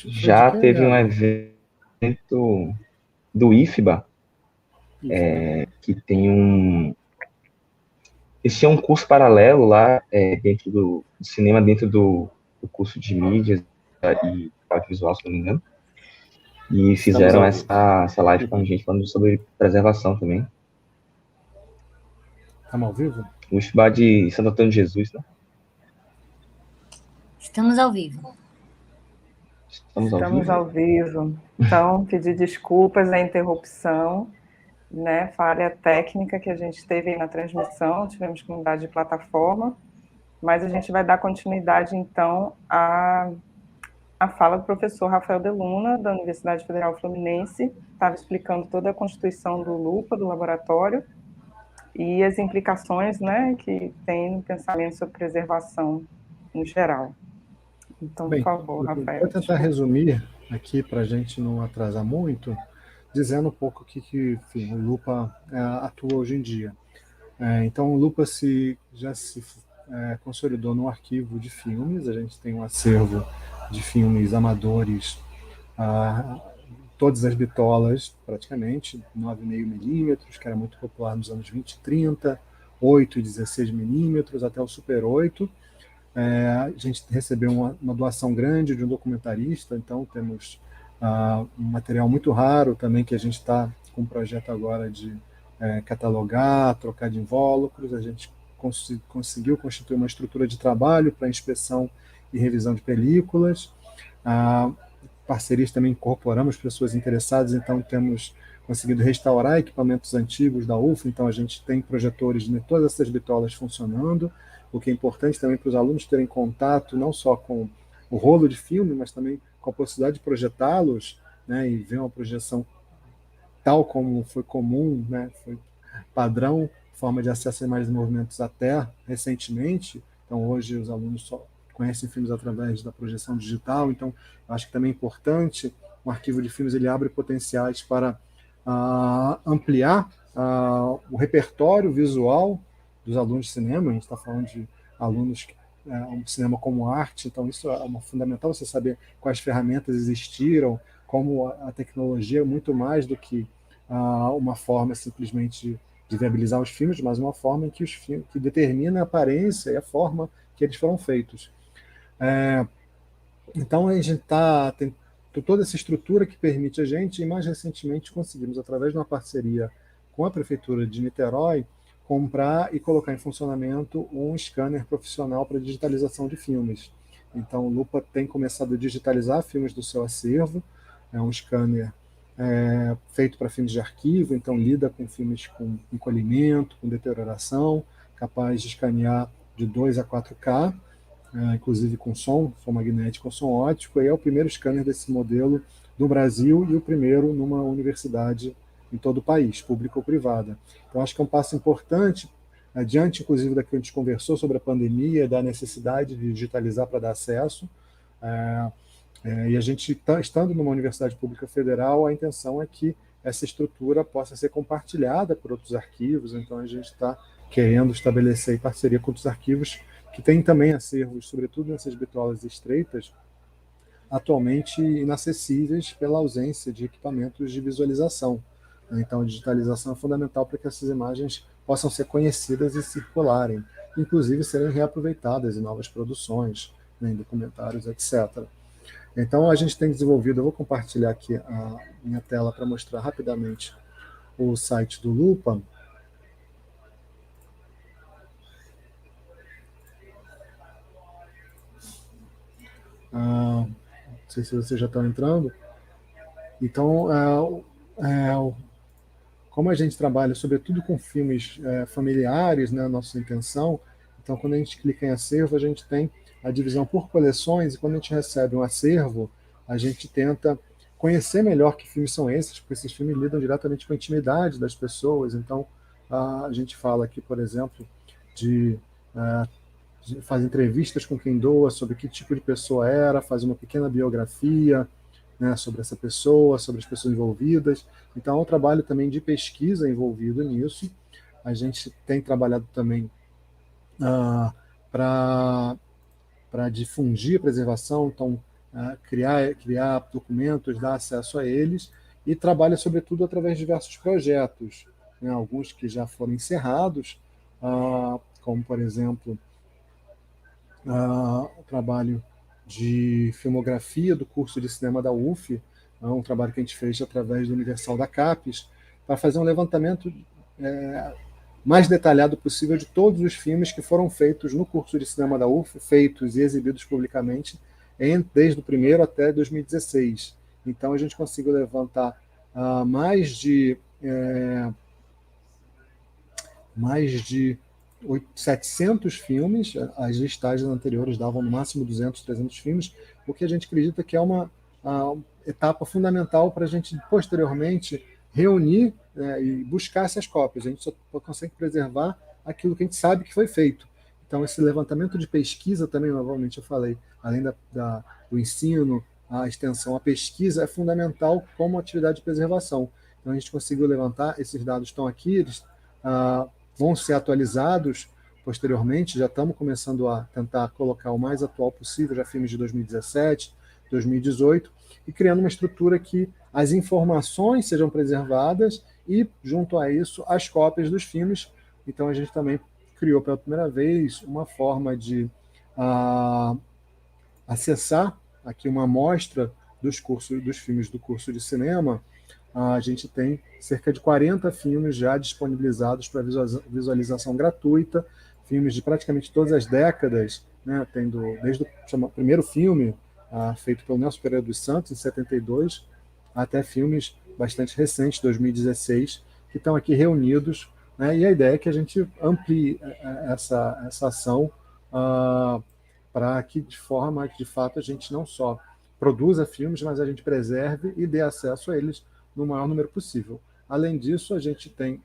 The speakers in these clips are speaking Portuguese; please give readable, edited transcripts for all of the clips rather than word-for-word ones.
Foi de Já quem, teve um Iago? evento do IFBA, IFBA. que tem eles tinham um curso paralelo lá, dentro do cinema, dentro do curso de mídias e audiovisual, se não me engano. E Estamos fizeram ao vivo. essa live com a gente falando sobre preservação também. Estamos ao vivo? O IFBA de Santo Antônio de Jesus, né? Estamos ao vivo. Estamos ao Estamos vivo. ao vivo. Então, pedir desculpas à interrupção, né? Falha técnica que a gente teve aí na transmissão, tivemos que mudar de plataforma, mas a gente vai dar continuidade, então, à fala do professor Rafael Deluna, da Universidade Federal Fluminense, estava explicando toda a constituição do LUPA, do laboratório, e as implicações, né, que tem no pensamento sobre preservação no geral. Então, por Bem, favor, eu Rafael. vou tentar resumir aqui para a gente não atrasar muito, dizendo um pouco o que enfim, o Lupa atua hoje em dia. Então, o Lupa já se consolidou no arquivo de filmes, a gente tem um acervo de filmes amadores, todas as bitolas, praticamente, 9,5 milímetros, que era muito popular nos anos 20 e 30, 8 e 16 milímetros, até o Super 8. A gente recebeu uma doação grande de um documentarista, então temos um material muito raro também, que a gente está com um projeto agora de catalogar, trocar de invólucros. A gente conseguiu constituir uma estrutura de trabalho para inspeção e revisão de películas. Parcerias também incorporamos pessoas interessadas, então temos conseguido restaurar equipamentos antigos da UFA, então a gente tem projetores de todas essas bitolas funcionando, o que é importante também para os alunos terem contato não só com o rolo de filme, mas também com a possibilidade de projetá-los, né, e ver uma projeção tal como foi comum, né, foi padrão, forma de acesso a imagens e movimentos até recentemente. Então, hoje, os alunos só conhecem filmes através da projeção digital, então, eu acho que também é importante, um arquivo de filmes ele abre potenciais para ampliar o repertório visual dos alunos de cinema. A gente está falando de alunos que um cinema como arte, então isso é fundamental, você saber quais ferramentas existiram, como a tecnologia é muito mais do que uma forma simplesmente de viabilizar os filmes, mas uma forma em que os filmes que determina a aparência e a forma que eles foram feitos. Então a gente tem toda essa estrutura que permite a gente, e mais recentemente conseguimos, através de uma parceria com a Prefeitura de Niterói, comprar e colocar em funcionamento um scanner profissional para digitalização de filmes. Então o Lupa tem começado a digitalizar filmes do seu acervo, é um scanner feito para filmes de arquivo, então lida com filmes com encolhimento, com deterioração, capaz de escanear de 2 a 4K, inclusive com som magnético, som óptico, e é o primeiro scanner desse modelo no Brasil e o primeiro numa universidade em todo o país, pública ou privada. Então, acho que é um passo importante, diante, inclusive, da que a gente conversou sobre a pandemia, da necessidade de digitalizar para dar acesso. E a gente, estando numa universidade pública federal, a intenção é que essa estrutura possa ser compartilhada por outros arquivos, então a gente está querendo estabelecer parceria com outros arquivos que têm também acervos, sobretudo nessas bitolas estreitas, atualmente inacessíveis pela ausência de equipamentos de visualização. Então, a digitalização é fundamental para que essas imagens possam ser conhecidas e circularem, inclusive serem reaproveitadas em novas produções, em documentários, etc. Então, a gente tem desenvolvido, eu vou compartilhar aqui a minha tela para mostrar rapidamente o site do Lupa. Não sei se vocês já estão entrando. Então, como a gente trabalha sobretudo com filmes familiares, né, nossa intenção, então quando a gente clica em acervo, a gente tem a divisão por coleções, e quando a gente recebe um acervo, a gente tenta conhecer melhor que filmes são esses, porque esses filmes lidam diretamente com a intimidade das pessoas. Então, a gente fala aqui, por exemplo, faz entrevistas com quem doa, sobre que tipo de pessoa era, faz uma pequena biografia, né, sobre essa pessoa, sobre as pessoas envolvidas. Então, há um trabalho também de pesquisa envolvido nisso. A gente tem trabalhado também para difundir a preservação, então criar documentos, dar acesso a eles, e trabalha, sobretudo, através de diversos projetos, né? Alguns que já foram encerrados, como, por exemplo, o trabalho de filmografia do curso de cinema da UF, um trabalho que a gente fez através do Universal da CAPES, para fazer um levantamento mais detalhado possível de todos os filmes que foram feitos no curso de cinema da UF, feitos e exibidos publicamente desde o primeiro até 2016. Então, a gente conseguiu levantar mais de 700 filmes. As listagens anteriores davam no máximo 200, 300 filmes, o que a gente acredita que é uma etapa fundamental para a gente, posteriormente, reunir e buscar essas cópias. A gente só consegue preservar aquilo que a gente sabe que foi feito. Então, esse levantamento de pesquisa também, novamente, eu falei, além do ensino, a extensão, a pesquisa é fundamental como atividade de preservação. Então, a gente conseguiu levantar, esses dados estão aqui, eles vão ser atualizados posteriormente, já estamos começando a tentar colocar o mais atual possível, já filmes de 2017, 2018, e criando uma estrutura que as informações sejam preservadas e, junto a isso, as cópias dos filmes. Então, a gente também criou pela primeira vez uma forma de acessar aqui uma amostra dos filmes do curso de cinema. A gente tem cerca de 40 filmes já disponibilizados para visualização gratuita, filmes de praticamente todas as décadas, né? Desde o primeiro filme, feito pelo Nelson Pereira dos Santos, em 72, até filmes bastante recentes, 2016, que estão aqui reunidos, né? E a ideia é que a gente amplie essa ação para que, de forma que, de fato, a gente não só produza filmes, mas a gente preserve e dê acesso a eles no maior número possível. Além disso, a gente tem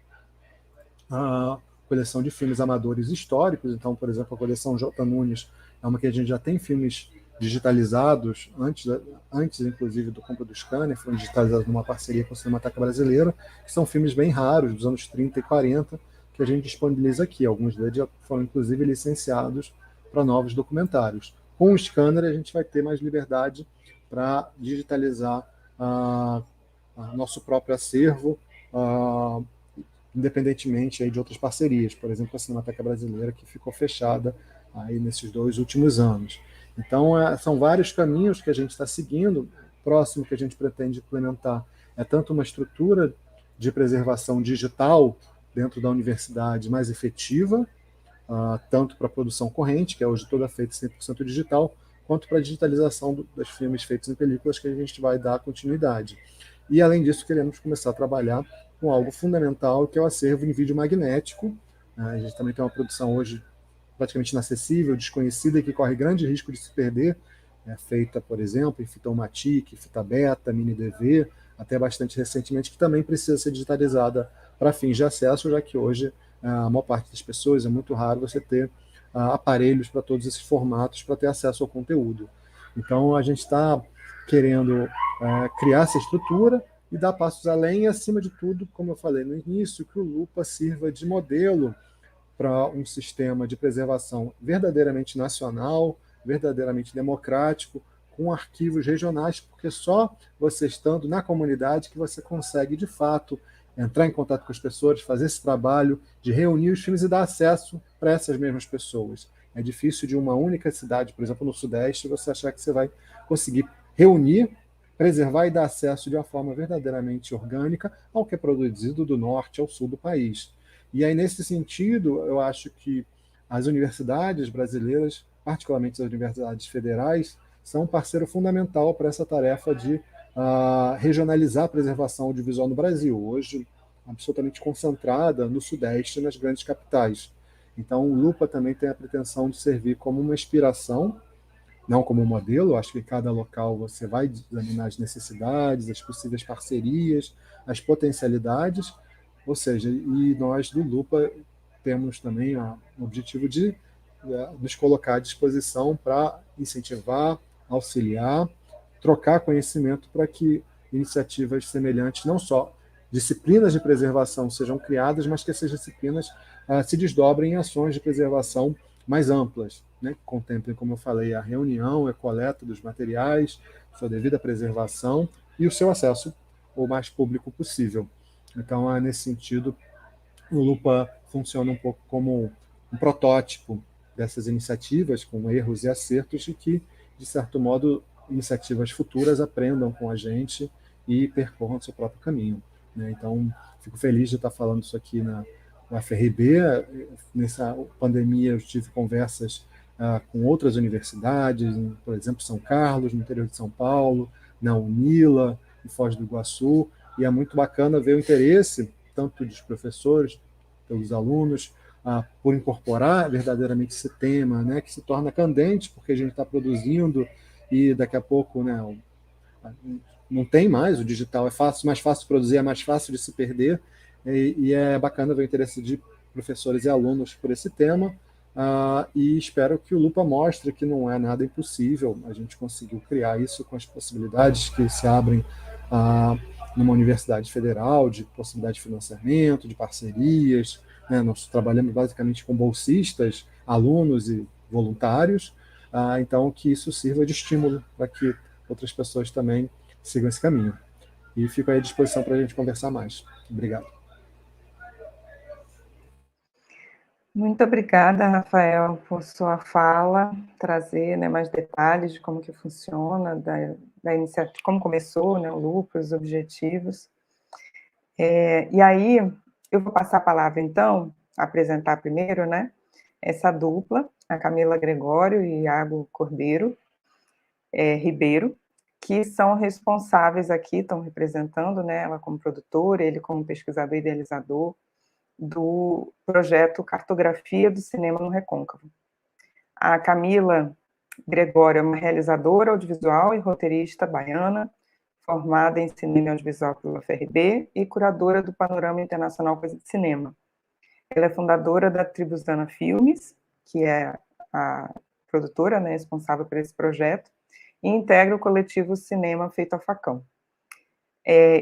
a coleção de filmes amadores históricos. Então, por exemplo, a coleção J. Nunes é uma que a gente já tem filmes digitalizados, antes inclusive do compra do scanner, foram digitalizados numa parceria com a Cinemateca Brasileira, que são filmes bem raros, dos anos 30 e 40, que a gente disponibiliza aqui. Alguns deles já foram, inclusive, licenciados para novos documentários. Com o scanner, a gente vai ter mais liberdade para digitalizar nosso próprio acervo, independentemente aí de outras parcerias, por exemplo, a Cinemateca Brasileira, que ficou fechada aí nesses 2 últimos anos. Então, são vários caminhos que a gente está seguindo. O próximo que a gente pretende implementar é tanto uma estrutura de preservação digital dentro da universidade mais efetiva, tanto para a produção corrente, que é hoje toda feita 100% digital, quanto para a digitalização dos filmes feitos em películas, que a gente vai dar continuidade. E, além disso, queremos começar a trabalhar com algo fundamental, que é o acervo em vídeo magnético. A gente também tem uma produção hoje praticamente inacessível, desconhecida, e que corre grande risco de se perder, feita, por exemplo, em fita Ulmatic, fita beta, mini DV, até bastante recentemente, que também precisa ser digitalizada para fins de acesso, já que hoje a maior parte das pessoas, é muito raro você ter aparelhos para todos esses formatos para ter acesso ao conteúdo. Então, a gente está querendo criar essa estrutura e dar passos além, e, acima de tudo, como eu falei no início, que o Lupa sirva de modelo para um sistema de preservação verdadeiramente nacional, verdadeiramente democrático, com arquivos regionais, porque só você estando na comunidade que você consegue, de fato, entrar em contato com as pessoas, fazer esse trabalho de reunir os filmes e dar acesso para essas mesmas pessoas. É difícil de uma única cidade, por exemplo, no Sudeste, você achar que você vai conseguir reunir, preservar e dar acesso de uma forma verdadeiramente orgânica ao que é produzido do norte ao sul do país. E aí, nesse sentido, eu acho que as universidades brasileiras, particularmente as universidades federais, são um parceiro fundamental para essa tarefa de regionalizar a preservação audiovisual no Brasil, hoje absolutamente concentrada no Sudeste e nas grandes capitais. Então, o Lupa também tem a pretensão de servir como uma inspiração, não como um modelo. Acho que em cada local você vai examinar as necessidades, as possíveis parcerias, as potencialidades, ou seja, e nós do Lupa temos também o objetivo de nos colocar à disposição para incentivar, auxiliar, trocar conhecimento para que iniciativas semelhantes, não só disciplinas de preservação sejam criadas, mas que essas disciplinas se desdobrem em ações de preservação mais amplas, né, que contemplem, como eu falei, a reunião e a coleta dos materiais, sua devida preservação e o seu acesso o mais público possível. Então, nesse sentido, o Lupa funciona um pouco como um protótipo dessas iniciativas, com erros e acertos, e que, de certo modo, iniciativas futuras aprendam com a gente e percorram seu próprio caminho, né? Então, fico feliz de estar falando isso aqui na UFRB. Nessa pandemia, eu tive conversas com outras universidades, por exemplo, São Carlos, no interior de São Paulo, na UNILA, em Foz do Iguaçu, e é muito bacana ver o interesse, tanto dos professores, pelos alunos, por incorporar verdadeiramente esse tema, né, que se torna candente, porque a gente está produzindo e daqui a pouco, né, não tem mais, o digital é fácil, mais fácil de produzir, é mais fácil de se perder, e é bacana ver o interesse de professores e alunos por esse tema, e espero que o Lupa mostre que não é nada impossível, a gente conseguiu criar isso com as possibilidades que se abrem numa universidade federal, de possibilidade de financiamento, de parcerias, né? Nós trabalhamos basicamente com bolsistas, alunos e voluntários, então que isso sirva de estímulo para que outras pessoas também sigam esse caminho. E fico aí à disposição para a gente conversar mais. Obrigado. Muito obrigada, Rafael, por sua fala, trazer, né, mais detalhes de como que funciona, da iniciativa, como começou, né, o Lupa, os objetivos. E aí, eu vou passar a palavra, então, apresentar primeiro, né, essa dupla, a Camila Gregório e Iago Cordeiro, Ribeiro, que são responsáveis aqui, estão representando, né, ela como produtora, ele como pesquisador e idealizador, do projeto Cartografia do Cinema no Recôncavo. A Camila Gregório é uma realizadora audiovisual e roteirista baiana, formada em cinema e audiovisual pela UFRB e curadora do Panorama Internacional Coisa de Cinema. Ela é fundadora da Tribuzana Filmes, que é a produtora, né, responsável por esse projeto, e integra o coletivo Cinema Feito a Facão.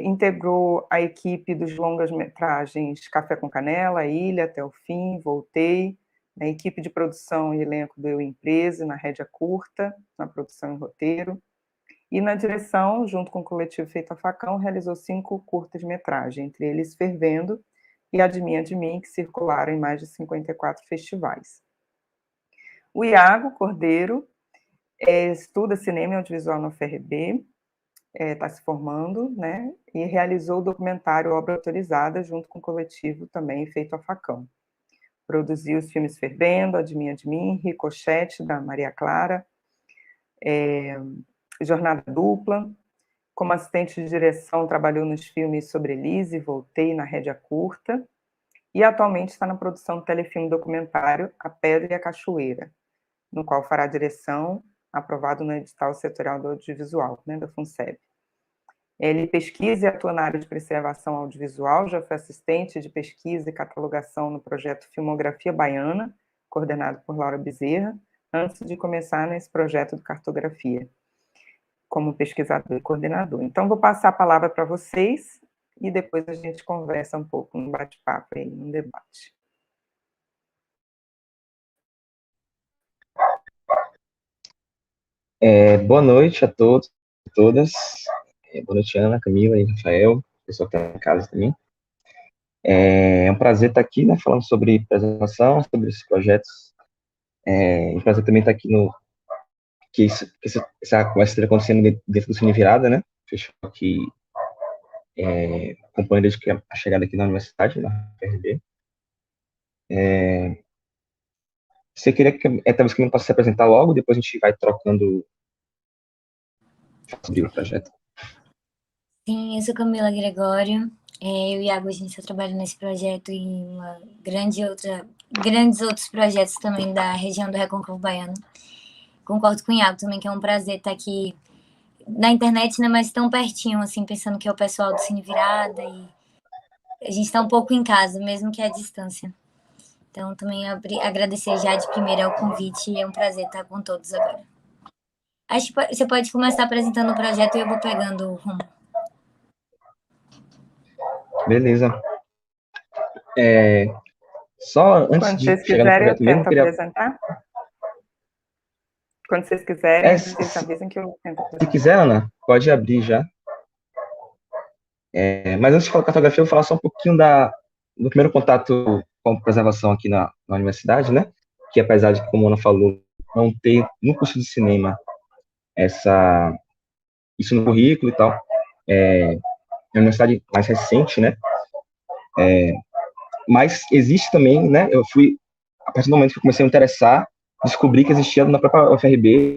Integrou a equipe dos longas-metragens Café com Canela, Ilha, Até o Fim, Voltei, a equipe de produção e elenco do Eu Empresa, na Rédea Curta, na produção e roteiro, e na direção, junto com o coletivo Feito a Facão, realizou 5 curtas-metragens, entre eles Fervendo e de Mim, que circularam em mais de 54 festivais. O Iago Cordeiro estuda cinema e audiovisual na UFRB, está se formando, né, e realizou o documentário Obra Autorizada, junto com o coletivo também Feito a Facão. Produziu os filmes Fervendo, de Mim, Ricochete, da Maria Clara, Jornada Dupla. Como assistente de direção, trabalhou nos filmes Sobre Elise, Voltei, na Rédea Curta, e atualmente está na produção do telefilme documentário A Pedra e a Cachoeira, no qual fará direção, aprovado no edital setorial do audiovisual, né, da FUNSEB. Ele pesquisa e atua na área de preservação audiovisual, já foi assistente de pesquisa e catalogação no projeto Filmografia Baiana, coordenado por Laura Bezerra, antes de começar nesse projeto de cartografia, como pesquisador e coordenador. Então, vou passar a palavra para vocês e depois a gente conversa um pouco, um bate-papo aí, um debate. Boa noite a todos e todas. Boa noite, Ana, Camila e Rafael, pessoal que está em casa também. É um prazer estar aqui, né, falando sobre preservação, sobre esses projetos. É um prazer também estar aqui que essa conversa esteja acontecendo dentro do Cine Virada, né? Festival que acompanho desde a chegada aqui na universidade, na UFRB. Você queria que talvez que eu possa se apresentar logo, depois a gente vai trocando sobre o projeto. Sim, eu sou Camila Gregório. Eu e a Iago, a gente está trabalhando nesse projeto e em grandes outros projetos também da região do Recôncavo Baiano. Concordo com o Iago também, que é um prazer estar aqui na internet, né, mas tão pertinho, assim, pensando que é o pessoal do Cine Virada e a gente está um pouco em casa, mesmo que à distância. Então, também agradecer já de primeira o convite e é um prazer estar com todos agora. Acho que você pode começar apresentando o projeto e eu vou pegando o rumo. Beleza. Só antes Quando de vocês chegar no quiserem, eu projeto mesmo, tento apresentar. Quando vocês quiserem, Se vocês avisem que eu tento. quiser, Ana, pode abrir já. Mas antes de falar cartografia, eu vou falar só um pouquinho do primeiro contato com preservação aqui na universidade, né? Que apesar de, como a Ana falou, não ter no curso de cinema isso no currículo e tal, é uma universidade mais recente, né? Mas existe também, né? A partir do momento que eu comecei a me interessar, descobri que existia na própria UFRB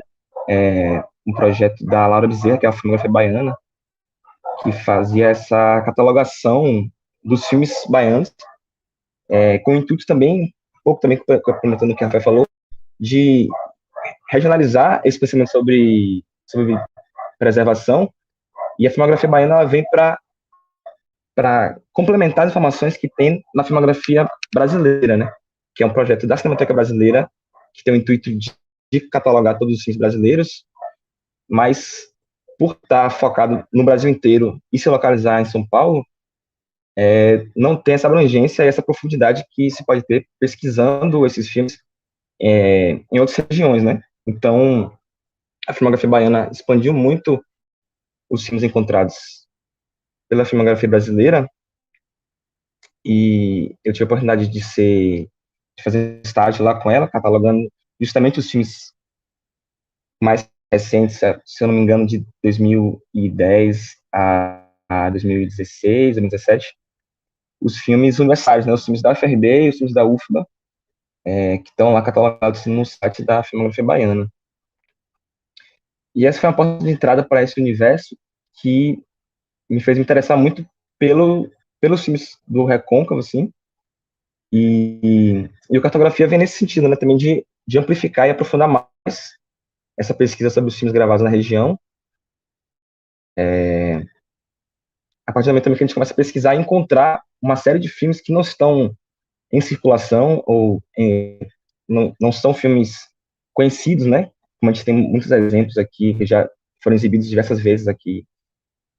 um projeto da Laura Bezerra, que é a filmografia baiana, que fazia essa catalogação dos filmes baianos, com o intuito também, um pouco também complementando o que a Rafael falou, de regionalizar esse pensamento sobre preservação, e a filmografia baiana ela vem para complementar as informações que tem na filmografia brasileira, né? Que é um projeto da Cinemateca Brasileira, que tem o intuito de catalogar todos os filmes brasileiros, mas por estar focado no Brasil inteiro e se localizar em São Paulo, não tem essa abrangência e essa profundidade que se pode ter pesquisando esses filmes em outras regiões, né? Então, a filmografia baiana expandiu muito os filmes encontrados pela filmografia brasileira, e eu tive a oportunidade de fazer estágio lá com ela, catalogando justamente os filmes mais recentes, se eu não me engano, de 2010 a 2016, 2017, os filmes universais, né, os filmes da UFRB e os filmes da UFBA, que estão lá catalogados no site da filmografia baiana. E essa foi uma porta de entrada para esse universo que me fez me interessar muito pelos filmes do Recôncavo, assim, e o Cartografia vem nesse sentido, né, também de amplificar e aprofundar mais essa pesquisa sobre os filmes gravados na região, a partir do momento também que a gente começa a pesquisar e encontrar uma série de filmes que não estão em circulação ou não são filmes conhecidos, né, como a gente tem muitos exemplos aqui que já foram exibidos diversas vezes aqui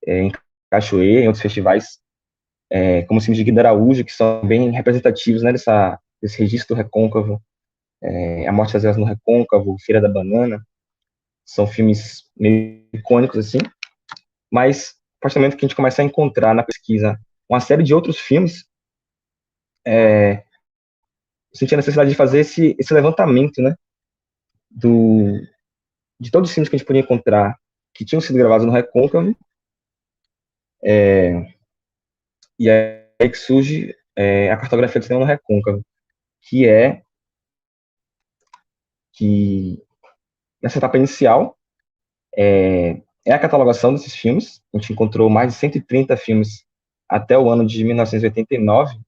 em Cachoeira, em outros festivais, como os filmes de Guido Araújo, que são bem representativos, né, desse registro do Recôncavo, A Morte das Elas no Recôncavo, Feira da Banana, são filmes meio icônicos, assim, mas a partir do momento que a gente começa a encontrar na pesquisa uma série de outros filmes, eu senti a necessidade de fazer esse levantamento, né, de todos os filmes que a gente podia encontrar que tinham sido gravados no Recôncavo, e aí que surge a cartografia do cinema no Recôncavo, que que nessa etapa inicial é a catalogação desses filmes. A gente encontrou mais de 130 filmes até o ano de 1989.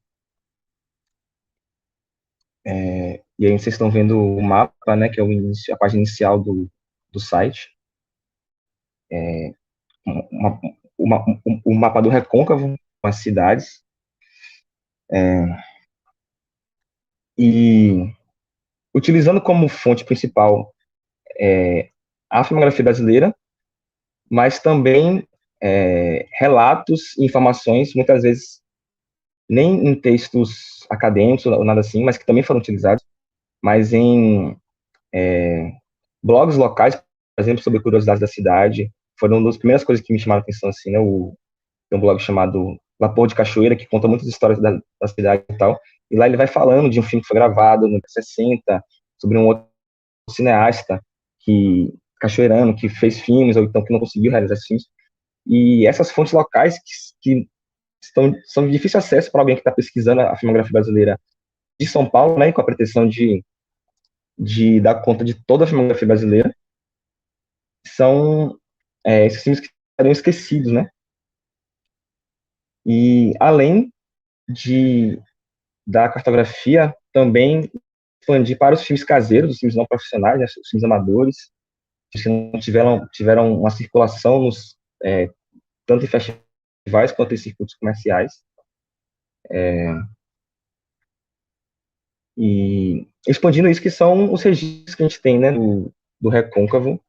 E aí vocês estão vendo o mapa, né, que é a página inicial do site. O mapa do Recôncavo, com as cidades. E utilizando como fonte principal a filmografia brasileira, mas também relatos e informações, muitas vezes nem em textos acadêmicos ou nada assim, mas que também foram utilizados, mas em blogs locais, por exemplo, sobre curiosidades da cidade. Foram uma das primeiras coisas que me chamaram a atenção, assim, né? Tem um blog chamado Vapor de Cachoeira, que conta muitas histórias da cidade e tal, e lá ele vai falando de um filme que foi gravado nos anos 60, sobre um outro cineasta cachoeirano, que fez filmes, ou então que não conseguiu realizar esses filmes. E essas fontes locais que são de difícil acesso para alguém que está pesquisando a filmografia brasileira de São Paulo, né, com a pretensão de dar conta de toda a filmografia brasileira, são esses filmes que estariam esquecidos, né? E além da cartografia, também expandir para os filmes caseiros, os filmes não profissionais, né, os filmes amadores, que não tiveram uma circulação tanto em festivais quanto em circuitos comerciais. E expandindo isso, que são os registros que a gente tem, né, do Recôncavo,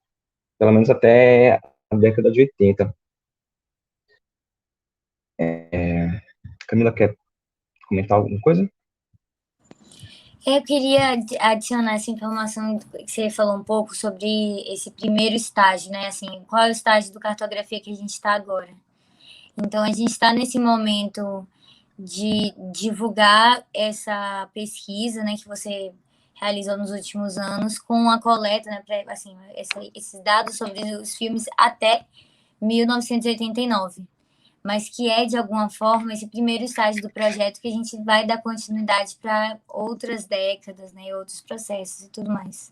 pelo menos até a década de 80. Camila, quer comentar alguma coisa? Eu queria adicionar essa informação que você falou um pouco sobre esse primeiro estágio, né? Assim, qual é o estágio do cartografia que a gente está agora? Então, a gente está nesse momento de divulgar essa pesquisa, né, que você realizou nos últimos anos com a coleta, né, assim, esses dados sobre os filmes até 1989, mas que é, de alguma forma, esse primeiro estágio do projeto que a gente vai dar continuidade para outras décadas, né, outros processos e tudo mais.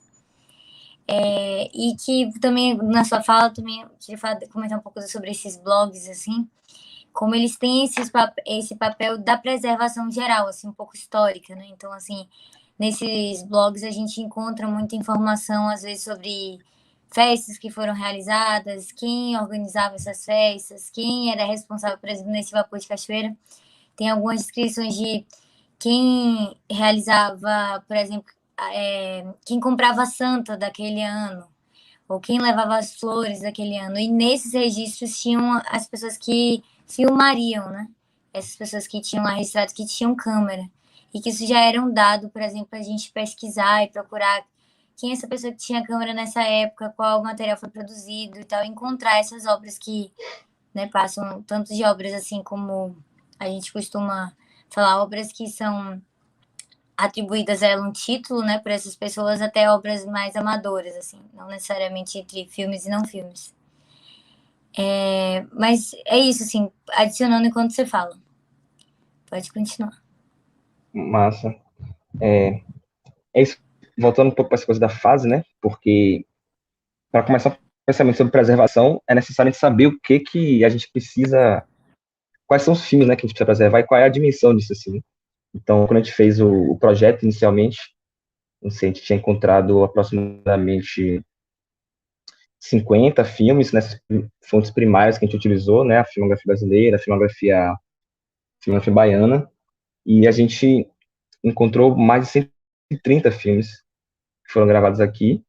E que também, na sua fala, também queria comentar um pouco sobre esses blogs, assim, como eles têm esse papel da preservação geral, assim, um pouco histórica, né? Então, assim, nesses blogs a gente encontra muita informação, às vezes, sobre festas que foram realizadas, quem organizava essas festas, quem era responsável, por exemplo, nesse vapor de cachoeira. Tem algumas descrições de quem realizava, por exemplo, quem comprava a santa daquele ano, ou quem levava as flores daquele ano. E nesses registros tinham as pessoas que filmariam, né? Essas pessoas que tinham lá registrados, que tinham câmera. E que isso já era um dado, por exemplo, para a gente pesquisar e procurar quem é essa pessoa que tinha câmera nessa época, qual material foi produzido e tal, encontrar essas obras que, né, passam tanto de obras assim como a gente costuma falar, obras que são atribuídas a ela um título, né, por essas pessoas, até obras mais amadoras, assim, não necessariamente entre filmes e não filmes. Mas é isso, assim, adicionando enquanto você fala. Pode continuar. Massa. É isso. Voltando um pouco para essa coisa da fase, né? Porque para começar o pensamento sobre preservação, é necessário a gente saber o que a gente precisa, quais são os filmes, né, que a gente precisa preservar e qual é a dimensão disso, assim. Então, quando a gente fez o projeto inicialmente, não sei, a gente tinha encontrado aproximadamente 50 filmes nessas fontes primárias que a gente utilizou, né, a filmografia brasileira, a filmografia baiana, e a gente encontrou mais de 130 filmes que foram gravados aqui,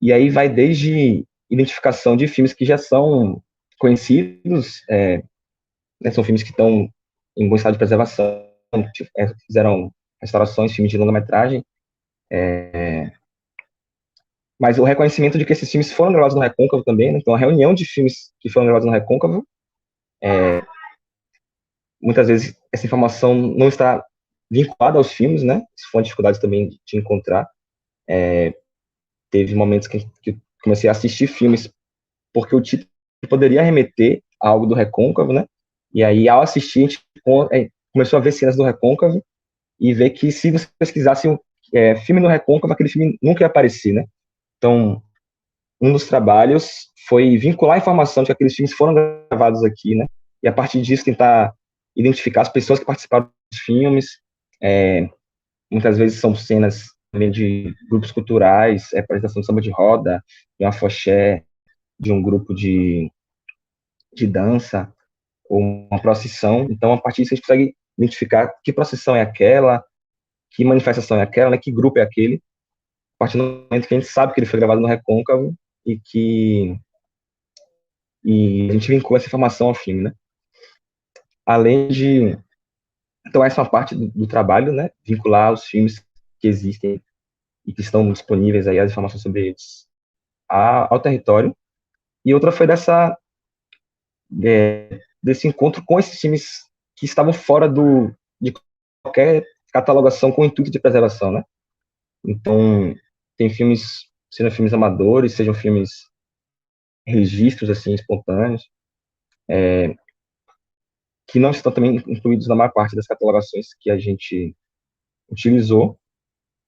e aí vai desde identificação de filmes que já são conhecidos, né, são filmes que estão em bom estado de preservação, fizeram restaurações, filmes de longa-metragem, mas o reconhecimento de que esses filmes foram gravados no Recôncavo também, né? Então a reunião de filmes que foram gravados no Recôncavo, muitas vezes essa informação não está vinculada aos filmes, né? Isso foi uma dificuldade também de encontrar. Teve momentos que eu comecei a assistir filmes porque o título poderia remeter a algo do Recôncavo, né? E aí, ao assistir, a gente começou a ver cenas do Recôncavo e ver que se você pesquisasse filme no Recôncavo, aquele filme nunca ia aparecer, né? Então, um dos trabalhos foi vincular a informação de que aqueles filmes foram gravados aqui, né? E a partir disso tentar identificar as pessoas que participaram dos filmes. Muitas vezes são cenas também de grupos culturais, apresentação de samba de roda, de um afoxé, de um grupo de dança, ou uma procissão. Então, a partir disso, a gente consegue identificar que procissão é aquela, que manifestação é aquela, né? Que grupo é aquele. A partir do momento que a gente sabe que ele foi gravado no Recôncavo e a gente vincula essa informação ao filme, né? Além de... Então, essa é uma parte do trabalho, né? Vincular os filmes que existem e que estão disponíveis aí, as informações sobre eles, ao território. E outra foi desse encontro com esses filmes que estavam fora de qualquer catalogação com o intuito de preservação, né? Então, tem filmes, sejam filmes amadores, sejam filmes registros, assim, espontâneos, que não estão também incluídos na maior parte das catalogações que a gente utilizou,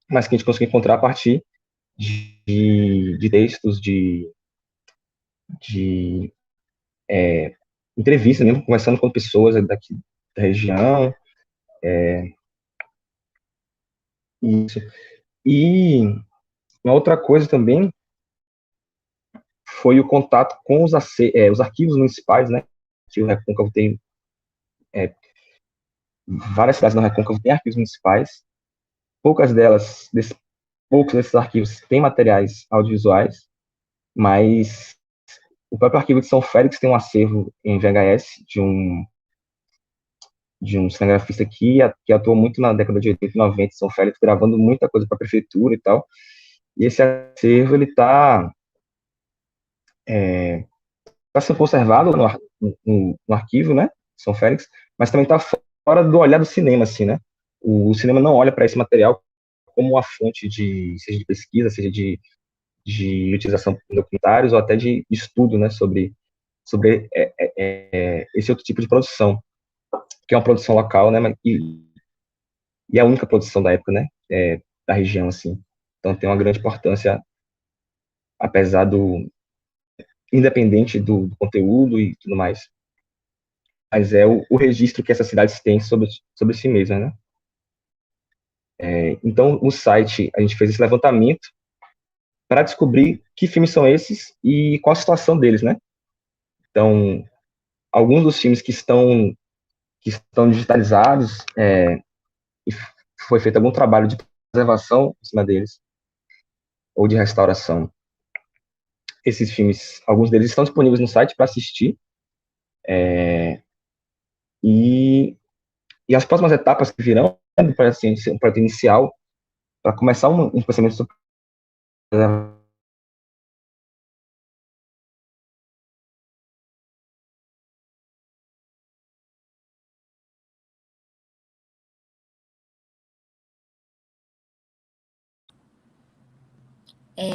mas que a gente conseguiu encontrar a partir de textos, de entrevistas mesmo, conversando com pessoas daqui da região, isso. E uma outra coisa também foi o contato com os arquivos municipais, né, que o Recôncavo tem, várias cidades no Recôncavo têm arquivos municipais, poucos desses arquivos têm materiais audiovisuais, mas o próprio arquivo de São Félix tem um acervo em VHS de um cinegrafista que atuou muito na década de 80 e 90 em São Félix, gravando muita coisa para a prefeitura e tal. E esse acervo, ele está sendo conservado no arquivo, né, São Félix, mas também está fora do olhar do cinema, assim, né? O cinema não olha para esse material como uma fonte seja de pesquisa, seja de utilização de documentários ou até de estudo, né, sobre esse outro tipo de produção, que é uma produção local, né, e é a única produção da época, né, da região, assim. Então tem uma grande importância, apesar independente do conteúdo e tudo mais, mas é o registro que essas cidades têm sobre si mesmas, né. Então, no site, a gente fez esse levantamento para descobrir que filmes são esses e qual a situação deles, né. Então, alguns dos filmes que estão digitalizados, e foi feito algum trabalho de preservação em cima deles, ou de restauração. Esses filmes, alguns deles estão disponíveis no site para assistir, e as próximas etapas que virão, um projeto inicial, para começar um pensamento sobre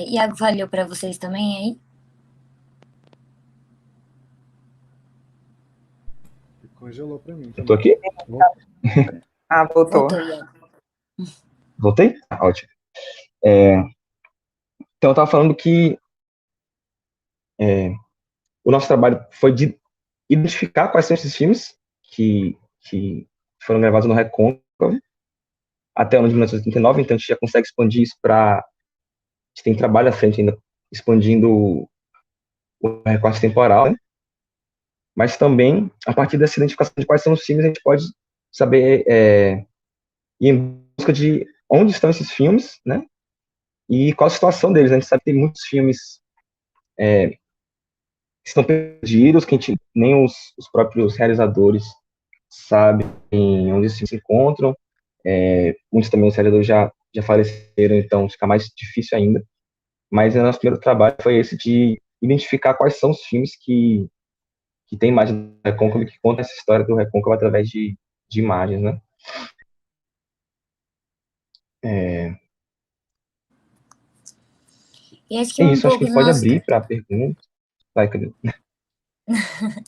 Iago, valeu para vocês também aí? Congelou para mim. Estou aqui? Voltou. Voltou, Iago. Voltei? Ótimo. Então, eu estava falando que o nosso trabalho foi de identificar quais são esses filmes que foram gravados no Recôncavo até o ano de 1989, então a gente já consegue expandir isso para... A gente tem trabalho à frente ainda, expandindo o recorte temporal, né? Mas também, a partir dessa identificação de quais são os filmes, a gente pode saber ir em busca de onde estão esses filmes, né? E qual a situação deles. A gente sabe que tem muitos filmes que estão perdidos, que nem os próprios realizadores sabem onde esses filmes se encontram. Muitos também os realizadores já faleceram, então fica mais difícil ainda. Mas o nosso primeiro trabalho foi esse de identificar quais são os filmes que tem imagem do Recôncavo, que conta essa história do Recôncavo através de imagens, né? E acho que um Isso, acho pouco que a do gente pode nosso... abrir para perguntas. Vai, cadê?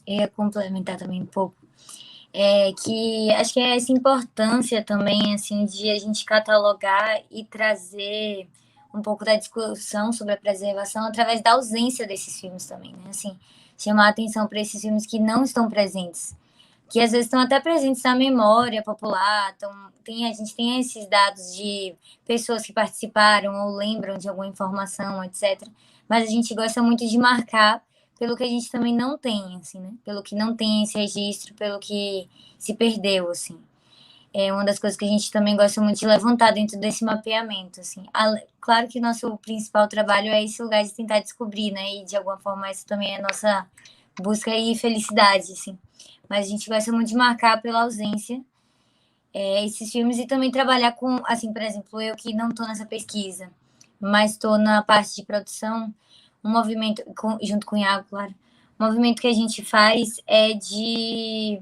Eu ia complementar também um pouco. Que acho que é essa importância também, assim, de a gente catalogar e trazer um pouco da discussão sobre a preservação através da ausência desses filmes também, né? Assim, chamar a atenção para esses filmes que não estão presentes, que às vezes estão até presentes na memória popular. Então, a gente tem esses dados de pessoas que participaram ou lembram de alguma informação, etc. Mas a gente gosta muito de marcar pelo que a gente também não tem, assim, né? Pelo que não tem esse registro, pelo que se perdeu, assim. É uma das coisas que a gente também gosta muito de levantar dentro desse mapeamento, assim. Claro que nosso principal trabalho é esse lugar de tentar descobrir, né? E de alguma forma isso também é a nossa busca e felicidade, assim. Mas a gente gosta muito de marcar pela ausência esses filmes e também trabalhar com, assim, por exemplo, eu que não estou nessa pesquisa, mas estou na parte de produção, um movimento, junto com o Iago, claro, um movimento que a gente faz é de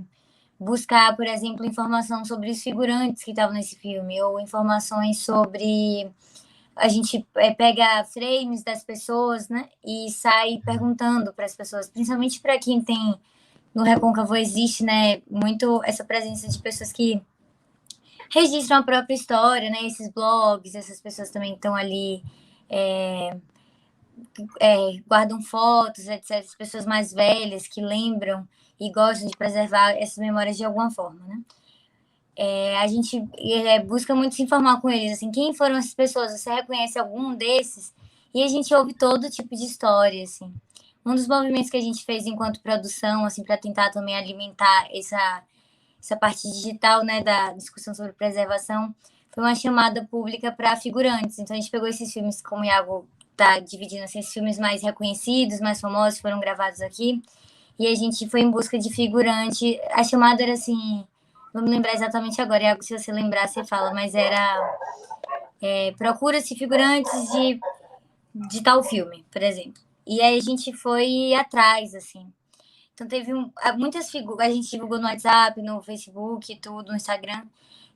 buscar, por exemplo, informação sobre os figurantes que estavam nesse filme, ou informações sobre... A gente pega frames das pessoas, né, e sai perguntando para as pessoas, principalmente para quem tem... No Recôncavo existe, né, muito essa presença de pessoas que registram a própria história, né? Esses blogs, essas pessoas também estão ali, guardam fotos, etc. As pessoas mais velhas que lembram e gostam de preservar essas memórias de alguma forma, né? A gente busca muito se informar com eles, assim, quem foram essas pessoas? Você reconhece algum desses? E a gente ouve todo tipo de história, assim. Um dos movimentos que a gente fez enquanto produção, assim, para tentar também alimentar essa parte digital, né, da discussão sobre preservação, foi uma chamada pública para figurantes. Então a gente pegou esses filmes, como o Iago está dividindo, assim, esses filmes mais reconhecidos, mais famosos, foram gravados aqui, e a gente foi em busca de figurante. A chamada era assim, vou me lembrar exatamente agora, é algo que se você lembrar, você fala, mas era procura-se figurantes de tal filme, por exemplo. E aí a gente foi atrás, assim. Então teve muitas figuras, a gente divulgou no WhatsApp, no Facebook, tudo, no Instagram.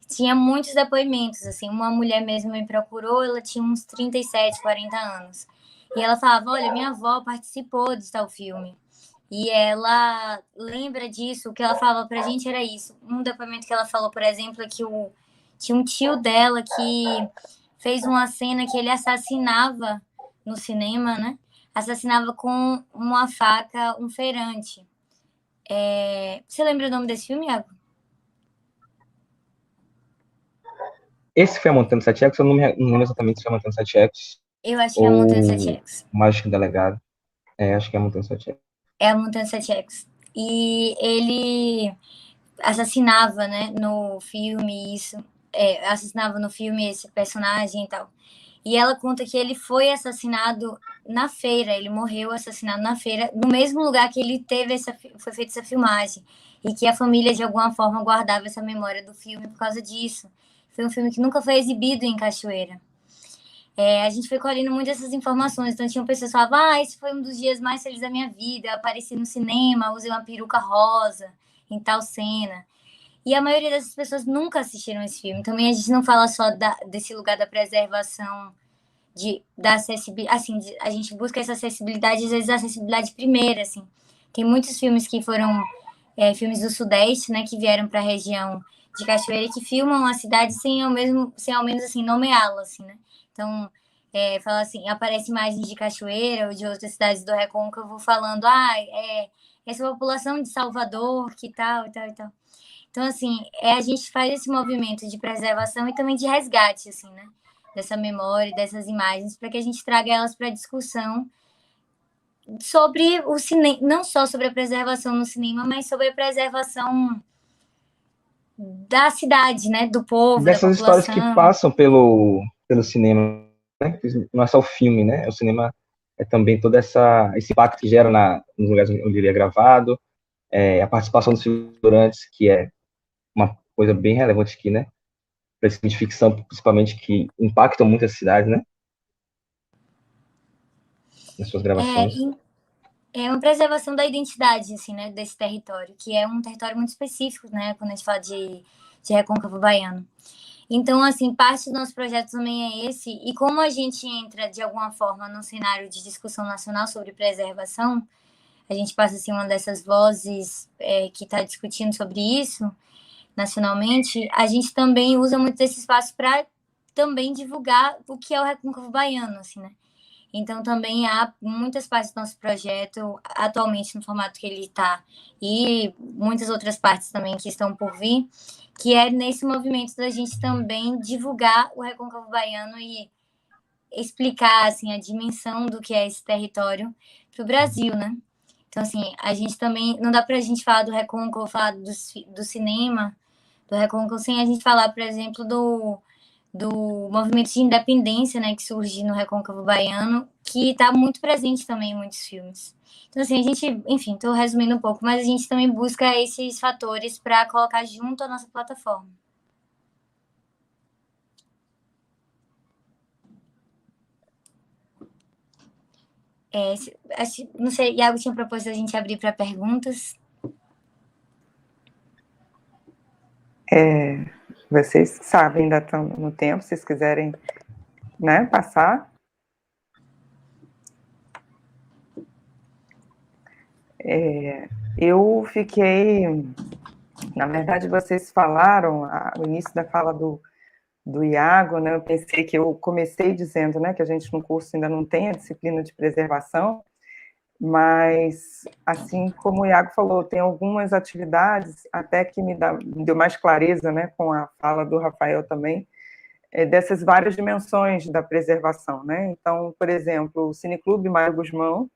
Tinha muitos depoimentos, assim. Uma mulher mesmo me procurou, ela tinha uns 37, 40 anos. E ela falava, olha, minha avó participou de tal filme. E ela lembra disso, o que ela falava pra gente era isso. Um depoimento que ela falou, por exemplo, é que tinha um tio dela que fez uma cena que ele assassinava no cinema, né? Assassinava com uma faca um feirante. Você lembra o nome desse filme, Iago? Esse foi a Montanha dos Sete Ecos, eu não lembro exatamente se foi a Montanha dos Sete Ecos Eu acho que é a ou Montanha dos Sete Ecos. o Mágico Delegado. Acho que é a Montanha dos Sete Ecos. É a Montanha dos Sete Ecos. E ele assassinava, né, no filme isso. Assassinava no filme esse personagem e tal. E ela conta que ele foi assassinado na feira, ele morreu assassinado na feira, no mesmo lugar que ele teve foi feita essa filmagem. E que a família, de alguma forma, guardava essa memória do filme por causa disso. Foi um filme que nunca foi exibido em Cachoeira. A gente foi colhendo muitas dessas informações. Então, tinham pessoas que falavam, esse foi um dos dias mais felizes da minha vida. Eu apareci no cinema, usei uma peruca rosa em tal cena. E a maioria dessas pessoas nunca assistiram esse filme. Também a gente não fala só desse lugar da preservação, da acessibilidade. Assim, a gente busca essa acessibilidade, às vezes a acessibilidade primeira, assim. Tem muitos filmes que foram filmes do Sudeste, né, que vieram para a região de Cachoeira e que filmam a cidade sem ao menos assim, nomeá-la, assim, né? Então, fala assim, aparece imagens de Cachoeira ou de outras cidades do Recôncavo falando, essa população de Salvador, que tal, e tal, e tal. Então, assim, a gente faz esse movimento de preservação e também de resgate, assim, né? Dessa memória, dessas imagens, para que a gente traga elas para a discussão sobre o cinema, não só sobre a preservação no cinema, mas sobre a preservação da cidade, né? Do povo, da Dessas histórias que população. passam pelo cinema, né? Não é só o filme, né? O cinema é também todo esse impacto que gera nos lugares onde ele é gravado, a participação dos figurantes, que é uma coisa bem relevante aqui, né? Para esse filme de ficção, principalmente, que impactam muito a cidade, né? Nas suas gravações. É uma preservação da identidade, assim, né? Desse território, que é um território muito específico, né? Quando a gente fala de Recôncavo Baiano. Então, assim, parte do nosso projeto também é esse. E como a gente entra, de alguma forma, num cenário de discussão nacional sobre preservação, a gente passa a ser uma dessas vozes que está discutindo sobre isso nacionalmente, a gente também usa muito esse espaço para também divulgar o que é o Recôncavo Baiano, assim, né? Então, também há muitas partes do nosso projeto, atualmente no formato que ele está, e muitas outras partes também que estão por vir, que é nesse movimento da gente também divulgar o Recôncavo Baiano e explicar, assim, a dimensão do que é esse território para o Brasil, né? Então, assim, a gente também, não dá para a gente falar do Recôncavo, falar do cinema, do Recôncavo, sem a gente falar, por exemplo, do movimento de independência, né, que surge no Recôncavo Baiano, que está muito presente também em muitos filmes. Então, assim, a gente, enfim, estou resumindo um pouco, mas a gente também busca esses fatores para colocar junto à nossa plataforma. Não sei, Iago tinha proposto a gente abrir para perguntas. Vocês sabem, ainda estão no tempo, se vocês quiserem, né, passar. Eu fiquei, na verdade, vocês falaram, o início da fala do Iago, né, eu pensei que eu comecei dizendo, né, que a gente no curso ainda não tem a disciplina de preservação, mas, assim como o Iago falou, tem algumas atividades, até que me deu mais clareza, né, com a fala do Rafael também, dessas várias dimensões da preservação, né? Então, por exemplo, o Cineclube Mário Guzmão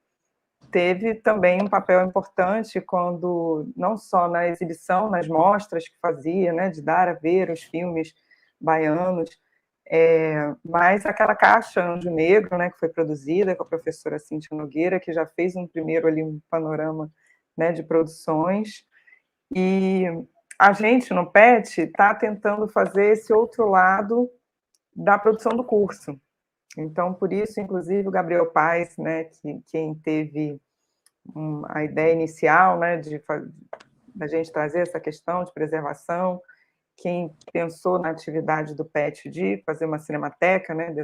teve também um papel importante quando, não só na exibição, nas mostras que fazia, né, de dar a ver os filmes baianos, mas aquela caixa Anjo Negro, né, que foi produzida com a professora Cíntia Nogueira, que já fez um primeiro ali um panorama, né, de produções, e a gente, no PET, está tentando fazer esse outro lado da produção do curso. Então, por isso, inclusive, o Gabriel Paes, né, quem teve a ideia inicial, né, da gente trazer essa questão de preservação, quem pensou na atividade do PET de fazer uma cinemateca, né,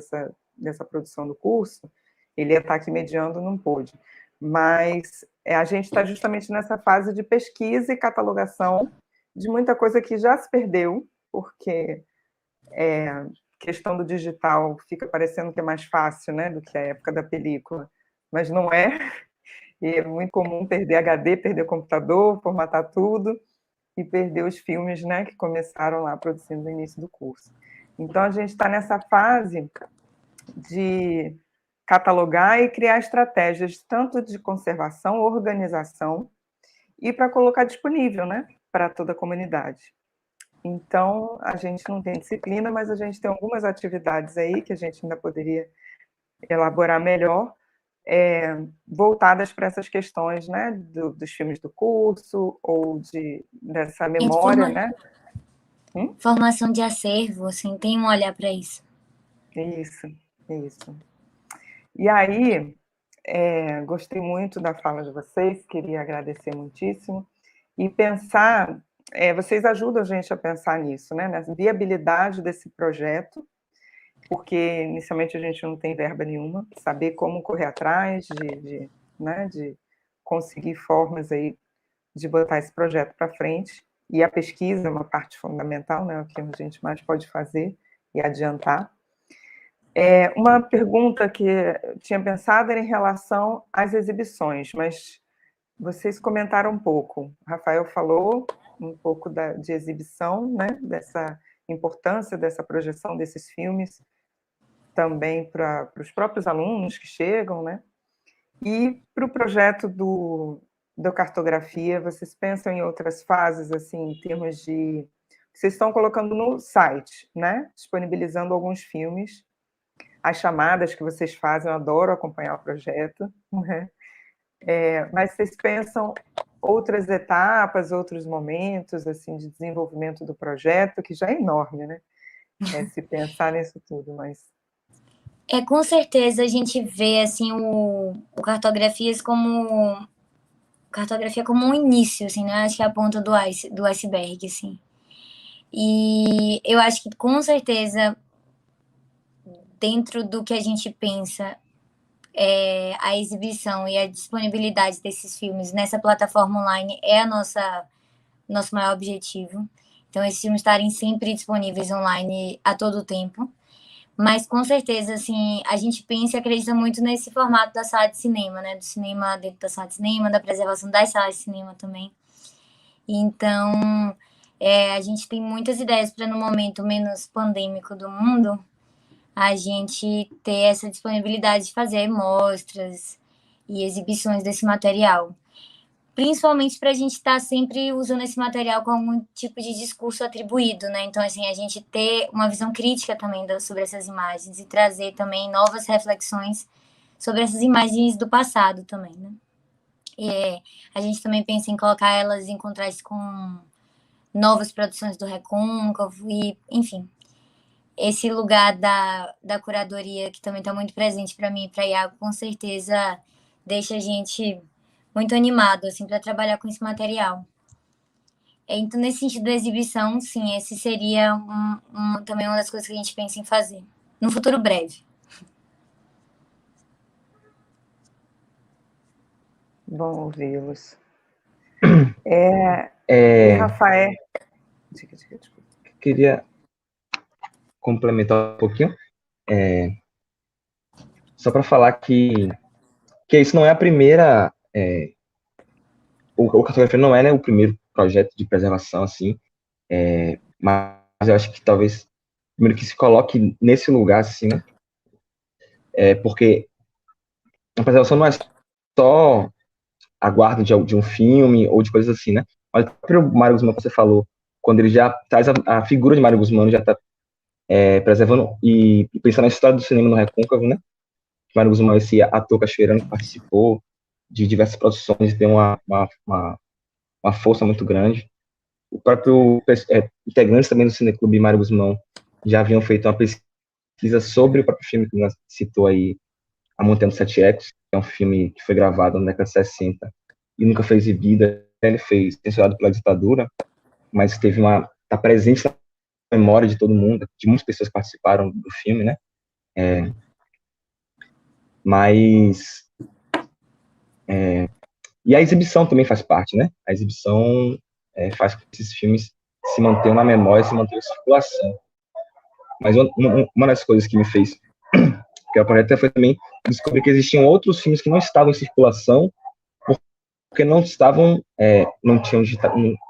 dessa produção do curso, ele ia estar aqui mediando, não pôde. Mas a gente está justamente nessa fase de pesquisa e catalogação de muita coisa que já se perdeu, porque questão do digital fica parecendo que é mais fácil, né, do que a época da película, mas não é. E é muito comum perder HD, perder computador, formatar tudo e perder os filmes, né, que começaram lá produzindo no início do curso. Então, a gente está nessa fase de catalogar e criar estratégias tanto de conservação, organização e para colocar disponível, né, para toda a comunidade. Então, a gente não tem disciplina, mas a gente tem algumas atividades aí que a gente ainda poderia elaborar melhor, voltadas para essas questões, né, dos filmes do curso ou dessa memória, né? Formação de acervo, assim, tem um olhar para isso. Isso. E aí, gostei muito da fala de vocês, queria agradecer muitíssimo, e pensar, vocês ajudam a gente a pensar nisso, né, na viabilidade desse projeto, porque inicialmente a gente não tem verba nenhuma, saber como correr atrás né, de conseguir formas aí de botar esse projeto para frente, e a pesquisa é uma parte fundamental, né, o que a gente mais pode fazer e adiantar. Uma pergunta que eu tinha pensado era em relação às exibições, mas vocês comentaram um pouco. Rafael falou um pouco de exibição, né, dessa importância dessa projeção desses filmes, também para os próprios alunos que chegam, né? E para o projeto da cartografia, vocês pensam em outras fases, assim, em termos de... Vocês estão colocando no site, né? Disponibilizando alguns filmes, as chamadas que vocês fazem, eu adoro acompanhar o projeto, né? Mas vocês pensam outras etapas, outros momentos, assim, de desenvolvimento do projeto, que já é enorme, né? Se pensar nisso tudo, mas... Com certeza a gente vê, assim, o cartografia como um início, assim, né? Acho que é a ponta do iceberg, assim. E eu acho que, com certeza, dentro do que a gente pensa, a exibição e a disponibilidade desses filmes nessa plataforma online é nosso maior objetivo. Então, esses filmes estarem sempre disponíveis online a todo tempo. Mas, com certeza, assim, a gente pensa e acredita muito nesse formato da sala de cinema, né? Do cinema dentro da sala de cinema, da preservação das salas de cinema também. Então, a gente tem muitas ideias para, no momento menos pandêmico do mundo, a gente ter essa disponibilidade de fazer mostras e exibições desse material. Principalmente para a gente estar sempre usando esse material com algum tipo de discurso atribuído, né? Então, assim, a gente ter uma visão crítica também sobre essas imagens e trazer também novas reflexões sobre essas imagens do passado também, né? A gente também pensa em colocar elas em contraste com novas produções do Recôncavo e, enfim, esse lugar da curadoria que também está muito presente para mim e para Iago, com certeza deixa a gente muito animado, assim, para trabalhar com esse material. Então, nesse sentido da exibição, sim, esse seria também uma das coisas que a gente pensa em fazer, no futuro breve. Bom ouvi-los. E Rafael... Queria complementar um pouquinho, só para falar que isso não é a primeira... o Cartografia não é, né, o primeiro projeto de preservação, assim, mas eu acho que talvez primeiro que se coloque nesse lugar, assim, né, porque a preservação não é só a guarda de um filme ou de coisas assim, né, mas o próprio Mário Guzmão, que você falou, quando ele já traz a figura de Mário Guzmão, já está preservando e pensando na história do cinema no Recôncavo, né, Mário Guzmão, esse ator cachoeirano que participou de diversas produções, tem uma força muito grande. o próprio integrantes também do Cineclube Mário Guzmão já haviam feito uma pesquisa sobre o próprio filme que nós citou aí, A Montanha dos Sete Ecos, que é um filme que foi gravado na década de 60 e nunca foi exibido. Ele fez censurado pela ditadura, mas está presente na memória de todo mundo, de muitas pessoas que participaram do filme, né? E a exibição também faz parte, né? A exibição faz com que esses filmes se mantenham na memória, se mantenham em circulação. Mas uma das coisas que me fez que o projeto foi também descobrir que existiam outros filmes que não estavam em circulação porque não estavam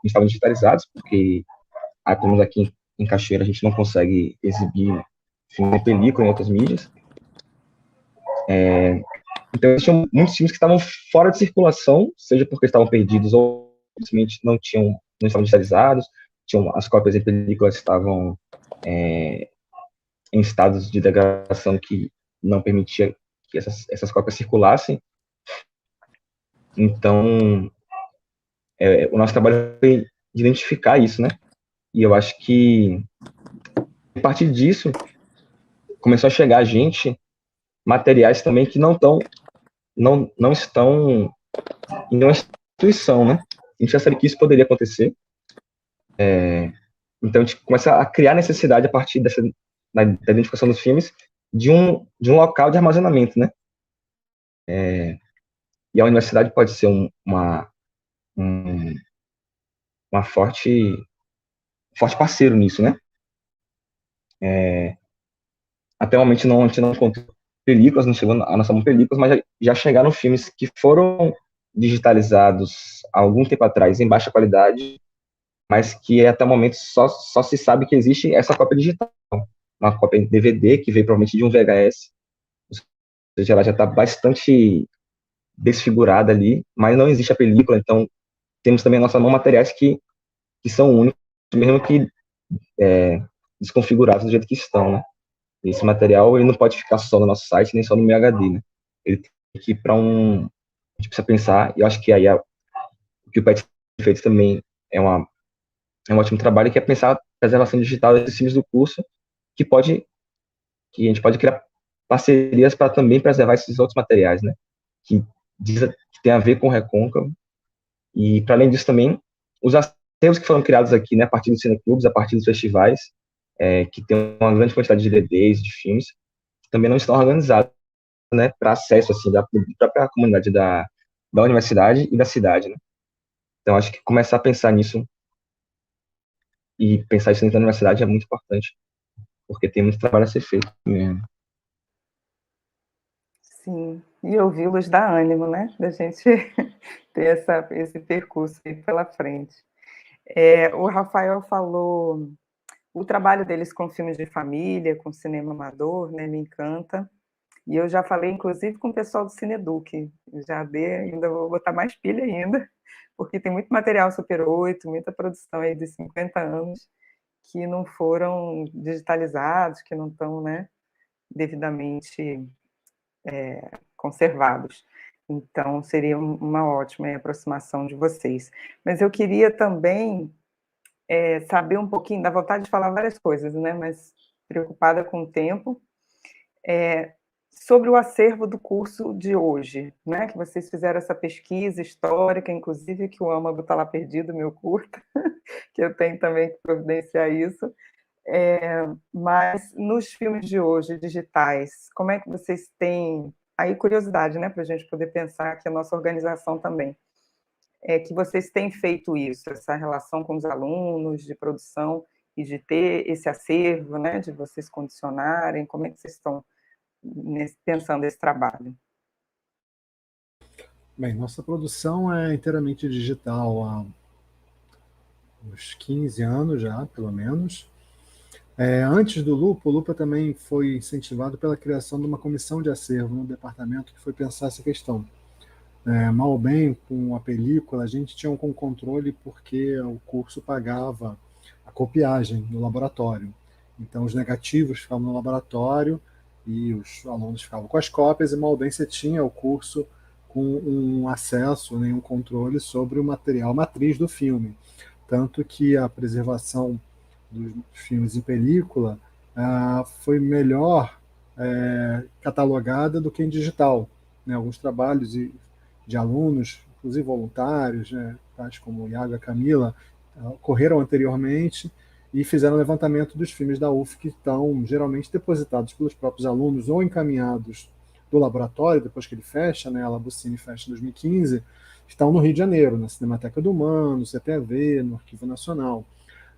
digitalizados, porque pelo menos aqui em Cachoeira a gente não consegue exibir filme em película em outras mídias. Então existiam muitos filmes que estavam fora de circulação, seja porque estavam perdidos ou simplesmente não estavam digitalizados, as cópias em película estavam em estados de degradação que não permitia que essas cópias circulassem. Então, o nosso trabalho foi de identificar isso, né? E eu acho que, a partir disso, começou a chegar a gente materiais também que não estão em nenhuma instituição, né? A gente já sabia que isso poderia acontecer. Então, a gente começa a criar necessidade a partir da identificação dos filmes de um local de armazenamento, né? E a universidade pode ser uma forte parceiro nisso, né? Até o momento a gente não encontrou películas, não chegou a nossa mão películas, mas já chegaram filmes que foram digitalizados há algum tempo atrás em baixa qualidade, mas que até o momento só se sabe que existe essa cópia digital, uma cópia em DVD que veio provavelmente de um VHS, ou seja, ela já está bastante desfigurada ali, mas não existe a película, então temos também a nossa mão materiais que são únicos, mesmo que desconfigurados do jeito que estão, né? Esse material ele não pode ficar só no nosso site, nem só no meu HD, né? Ele tem que ir para a gente precisa pensar, e eu acho que aí o que o PET tem feito também é um ótimo trabalho, que é pensar a preservação digital desses filmes do curso, que a gente pode criar parcerias para também preservar esses outros materiais, né? Que tem a ver com o Recôncavo. E, para além disso, também, os acervos que foram criados aqui, né, a partir dos cineclubes, a partir dos festivais, que tem uma grande quantidade de DVDs, de filmes, que também não estão organizados, né, para acesso, assim, da própria comunidade da universidade e da cidade, né? Então, acho que começar a pensar nisso e pensar isso dentro da universidade é muito importante, porque tem muito trabalho a ser feito mesmo. Sim, e ouvi-los dá ânimo, né? Da gente ter esse percurso aí pela frente. O Rafael falou, o trabalho deles com filmes de família, com cinema amador, né, me encanta. E eu já falei, inclusive, com o pessoal do Cineduc, ainda vou botar mais pilha ainda, porque tem muito material Super 8, muita produção aí de 50 anos, que não foram digitalizados, que não estão, né, devidamente conservados. Então, seria uma ótima aproximação de vocês. Mas eu queria também saber um pouquinho, dá vontade de falar várias coisas, né? Mas preocupada com o tempo, sobre o acervo do curso de hoje, né? Que vocês fizeram essa pesquisa histórica, inclusive que o âmago está lá perdido, meu curta, que eu tenho também que providenciar isso. Mas nos filmes de hoje, digitais, como é que vocês têm... Aí, curiosidade, né? Para a gente poder pensar que a nossa organização também que vocês têm feito isso, essa relação com os alunos de produção e de ter esse acervo, né, de vocês condicionarem, como é que vocês estão pensando esse trabalho? Bem, nossa produção é inteiramente digital há uns 15 anos já, pelo menos. Antes do Lupa, o Lupa também foi incentivado pela criação de uma comissão de acervo no departamento que foi pensar essa questão. Mal ou bem, com a película, a gente tinha um controle porque o curso pagava a copiagem no laboratório. Então, os negativos ficavam no laboratório e os alunos ficavam com as cópias, e mal ou bem você tinha o curso com um acesso, um controle sobre o material matriz do filme. tanto que a preservação dos filmes em película foi melhor catalogada do que em digital, né? Alguns trabalhos de alunos, inclusive voluntários, né, tais como o Iago e a Camila, ocorreram anteriormente e fizeram levantamento dos filmes da UF que estão geralmente depositados pelos próprios alunos ou encaminhados do laboratório, depois que ele fecha, né, a Labucine fecha em 2015, estão no Rio de Janeiro, na Cinemateca do MAN, no CPAV, no Arquivo Nacional.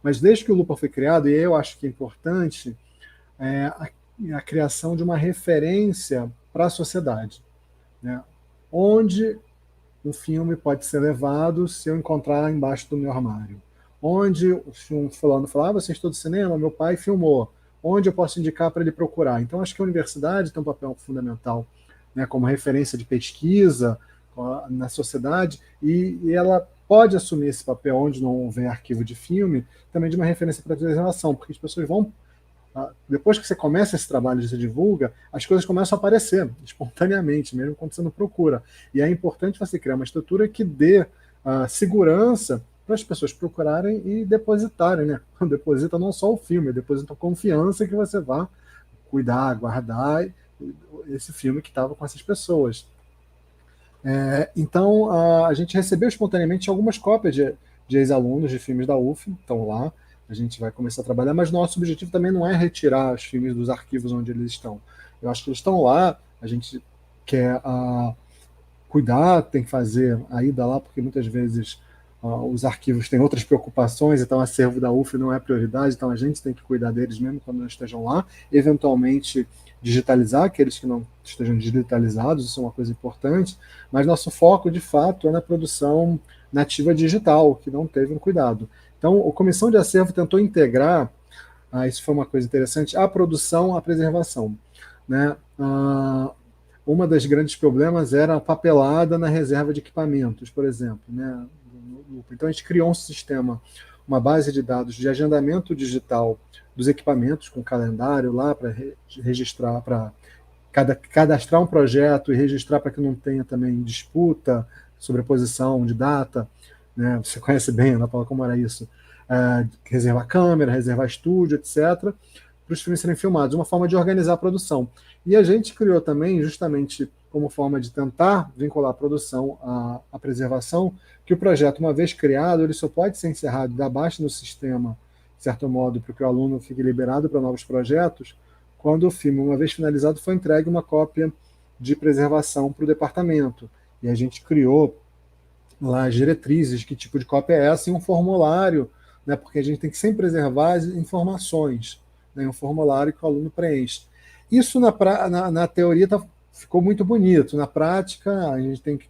Mas desde que o Lupa foi criado, e eu acho que é importante, a criação de uma referência para a sociedade, né? Onde um filme pode ser levado se eu encontrar embaixo do meu armário? Onde um fulano fala, você estudou cinema, meu pai filmou. Onde eu posso indicar para ele procurar? Então, acho que a universidade tem um papel fundamental, né, como referência de pesquisa na sociedade, e ela pode assumir esse papel onde não houver arquivo de filme, também de uma referência para a preservação, porque as pessoas vão depois que você começa esse trabalho de se divulga, as coisas começam a aparecer espontaneamente, mesmo quando você não procura. E é importante você criar uma estrutura que dê segurança para as pessoas procurarem e depositarem, né? Deposita não só o filme, deposita a confiança que você vá cuidar, guardar esse filme que estava com essas pessoas. Então, a gente recebeu espontaneamente algumas cópias de ex-alunos de filmes da UF, estão lá, a gente vai começar a trabalhar, mas nosso objetivo também não é retirar os filmes dos arquivos onde eles estão. Eu acho que eles estão lá, a gente quer cuidar, tem que fazer a ida lá, porque muitas vezes os arquivos têm outras preocupações, então o acervo da UF não é prioridade, então a gente tem que cuidar deles mesmo quando não estejam lá, eventualmente digitalizar aqueles que não estejam digitalizados, isso é uma coisa importante, mas nosso foco, de fato, é na produção nativa digital, que não teve um cuidado. Então, a Comissão de Acervo tentou integrar, isso foi uma coisa interessante, a produção à preservação, né? Uma das grandes problemas era a papelada na reserva de equipamentos, por exemplo, né? Então, a gente criou um sistema, uma base de dados de agendamento digital dos equipamentos, com calendário lá para registrar, para cadastrar um projeto e registrar para que não tenha também disputa, sobreposição de data, né? Você conhece bem, Ana Paula, como era isso? Reservar câmera, reservar estúdio, etc., para os filmes serem filmados, uma forma de organizar a produção. E a gente criou também, justamente como forma de tentar vincular a produção à preservação, que o projeto, uma vez criado, ele só pode ser encerrado, dar baixa no sistema, de certo modo, para que o aluno fique liberado para novos projetos, quando o filme, uma vez finalizado, foi entregue uma cópia de preservação para o departamento. E a gente criou lá as diretrizes, que tipo de cópia é essa, e um formulário, né, porque a gente tem que sempre preservar as informações, né, um formulário que o aluno preenche. Isso na teoria ficou muito bonito, na prática a gente tem que,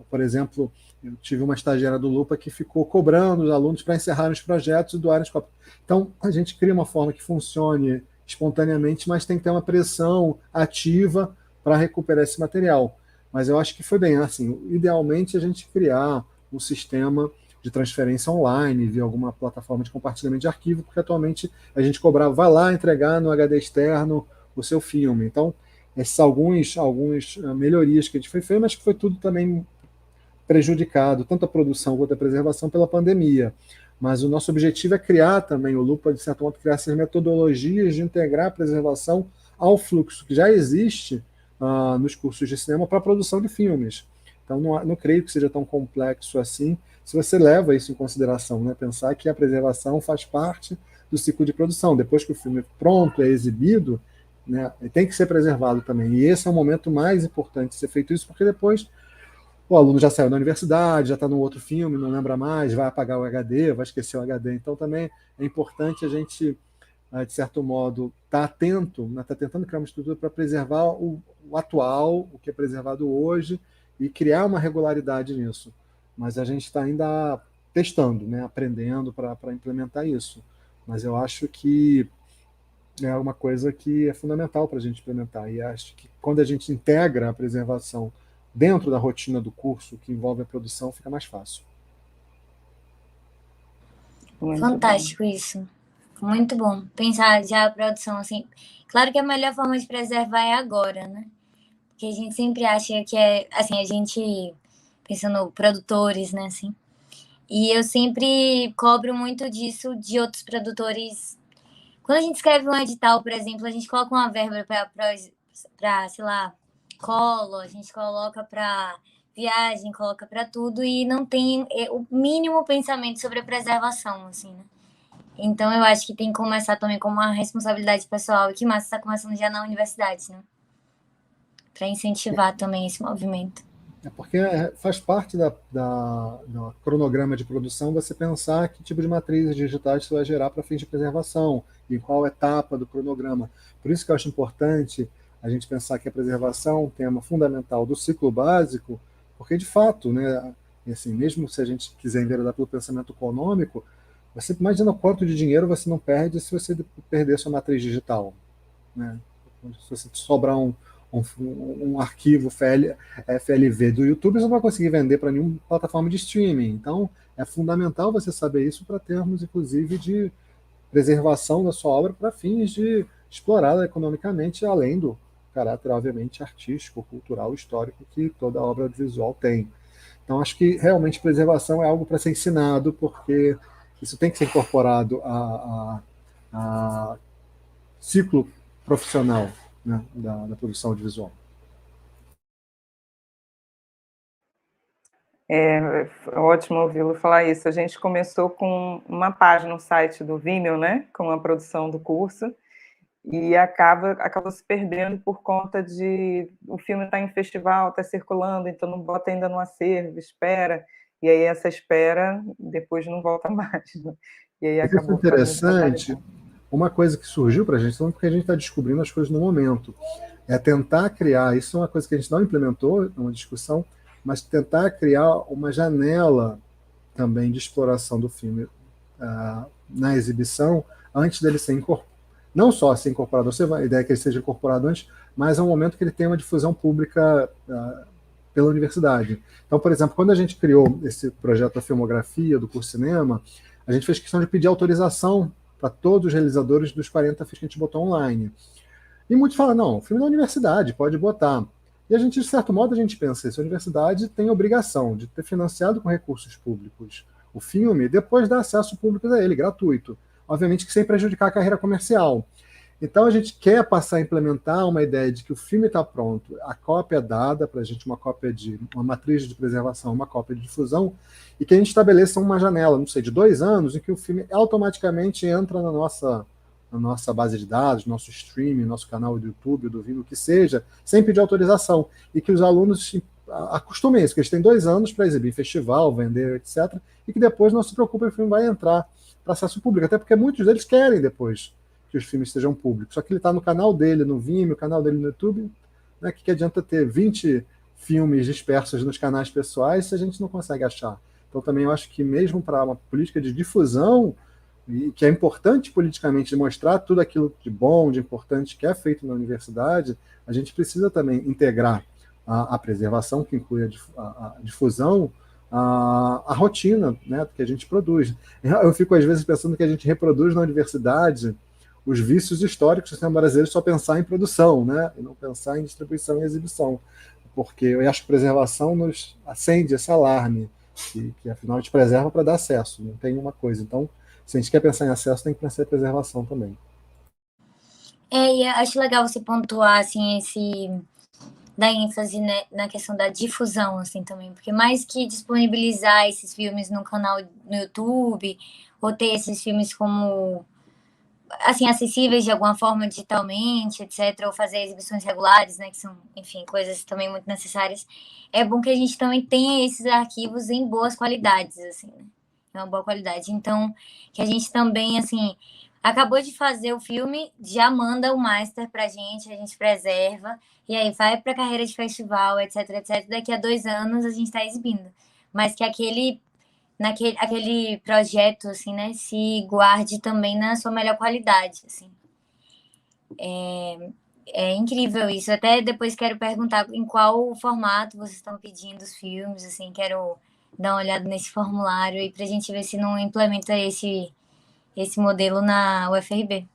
por exemplo, eu tive uma estagiária do Lupa que ficou cobrando os alunos para encerrar os projetos e doarem as cópias. Então, a gente cria uma forma que funcione espontaneamente, mas tem que ter uma pressão ativa para recuperar esse material. Mas eu acho que foi bem assim. Idealmente, a gente criar um sistema de transferência online, via alguma plataforma de compartilhamento de arquivo, porque atualmente a gente cobrava, vai lá entregar no HD externo o seu filme. Então, esses alguns melhorias que a gente fez, mas que foi tudo também prejudicado, tanto a produção quanto a preservação, pela pandemia. Mas o nosso objetivo é criar também, o Lupa, de certo modo, criar essas metodologias de integrar a preservação ao fluxo que já existe nos cursos de cinema para a produção de filmes. Então, não creio que seja tão complexo assim, se você leva isso em consideração, né? Pensar que a preservação faz parte do ciclo de produção. Depois que o filme é pronto, é exibido, né, tem que ser preservado também. E esse é o momento mais importante de ser feito isso, porque depois o aluno já saiu da universidade, já está no outro filme, não lembra mais, vai apagar o HD, vai esquecer o HD. Então, também é importante a gente, de certo modo, estar atento, estar tentando criar uma estrutura para preservar o atual, o que é preservado hoje, e criar uma regularidade nisso. Mas a gente está ainda testando, né, aprendendo para implementar isso. Mas eu acho que é uma coisa que é fundamental para a gente implementar. E acho que quando a gente integra a preservação dentro da rotina do curso, que envolve a produção, fica mais fácil. Muito fantástico bom. Isso. Muito bom. Pensar já a produção assim. Claro que a melhor forma de preservar é agora, né? Porque a gente sempre acha que é, assim, a gente, pensando produtores, né, assim, E eu sempre cobro muito disso de outros produtores. Quando a gente escreve um edital, por exemplo, a gente coloca uma verba para, sei lá, colo, a gente coloca para viagem, coloca para tudo e não tem o mínimo pensamento sobre a preservação, assim, né? Então eu acho que tem que começar também com uma responsabilidade pessoal e que massa está começando já na universidade, né? Para incentivar também esse movimento. É porque faz parte do cronograma de produção você pensar que tipo de matrizes digitais você vai gerar para fins de preservação, em qual etapa do cronograma. Por isso que eu acho importante a gente pensar que a preservação é um tema fundamental do ciclo básico, porque de fato, né, assim, mesmo se a gente quiser enveredar pelo pensamento econômico, você imagina quanto de dinheiro você não perde se você perder sua matriz digital, né? Se você sobrar um arquivo FLV do YouTube, você não vai conseguir vender para nenhuma plataforma de streaming. Então, é fundamental você saber isso para termos, inclusive, de preservação da sua obra para fins de explorá-la economicamente, além do caráter, obviamente, artístico, cultural, histórico que toda obra visual tem. Então, acho que realmente preservação é algo para ser ensinado, porque isso tem que ser incorporado a ciclo profissional, né, da produção audiovisual. É ótimo ouvi-lo falar isso. A gente começou com uma página no site do Vimeo, né, com a produção do curso, e acaba se perdendo por conta de o filme estar em festival, está circulando, então não bota ainda no acervo, espera, e aí essa espera depois não volta mais, né? E aí Isso é acabou ficando muito interessante. Uma coisa que surgiu para a gente, porque a gente está descobrindo as coisas no momento, é tentar criar, isso é uma coisa que a gente não implementou, é uma discussão, mas tentar criar uma janela também de exploração do filme na exibição antes dele ser incorporado. Não só ser incorporado, a ideia é que ele seja incorporado antes, mas é um momento que ele tem uma difusão pública pela universidade. Então, por exemplo, quando a gente criou esse projeto da filmografia do curso cinema, a gente fez questão de pedir autorização para todos os realizadores dos 40 filmes que a gente botou online. E muitos falam, não, filme da universidade, pode botar. E a gente, de certo modo, a gente pensa isso, a universidade tem obrigação de ter financiado com recursos públicos o filme, depois dar acesso público a ele, gratuito. Obviamente que sem prejudicar a carreira comercial. Então a gente quer passar a implementar uma ideia de que o filme está pronto, a cópia é dada para a gente, uma cópia de uma matriz de preservação, uma cópia de difusão, e que a gente estabeleça uma janela, não sei, de 2 anos, em que o filme automaticamente entra na nossa base de dados, nosso streaming, nosso canal do YouTube, do Vimeo, o que seja, sem pedir autorização, e que os alunos acostumem isso, que eles têm 2 anos para exibir em festival, vender, etc., e que depois não se preocupem, o filme vai entrar para acesso público, até porque muitos deles querem depois que os filmes sejam públicos. Só que ele está no canal dele, no Vimeo, canal dele no YouTube, né? Que adianta ter 20 filmes dispersos nos canais pessoais se a gente não consegue achar. Então também eu acho que mesmo para uma política de difusão, e que é importante politicamente demonstrar tudo aquilo de bom, de importante que é feito na universidade, a gente precisa também integrar a preservação, que inclui a difusão, a rotina, né, que a gente produz. Eu fico às vezes pensando que a gente reproduz na universidade os vícios históricos do cinema brasileiro, só pensar em produção, né, e não pensar em distribuição e exibição, porque eu acho que preservação nos acende esse alarme, que afinal a gente preserva para dar acesso, não tem uma coisa. Então, se a gente quer pensar em acesso, tem que pensar em preservação também. E acho legal você pontuar, assim, dar ênfase, né, na questão da difusão, assim, também, porque mais que disponibilizar esses filmes no canal no YouTube, ou ter esses filmes como, assim, acessíveis de alguma forma digitalmente, etc., ou fazer exibições regulares, né, que são, enfim, coisas também muito necessárias, é bom que a gente também tenha esses arquivos em boas qualidades, assim, né? Uma boa qualidade. Então, que a gente também, assim, acabou de fazer o filme, já manda o master pra gente, a gente preserva, e aí vai pra carreira de festival, etc, etc. Daqui a 2 anos a gente tá exibindo. Mas que aquele projeto, assim, né, se guarde também na sua melhor qualidade, assim. É incrível isso. Até depois quero perguntar em qual formato vocês estão pedindo os filmes, assim, quero dar uma olhada nesse formulário e pra gente ver se não implementa esse modelo na UFRB.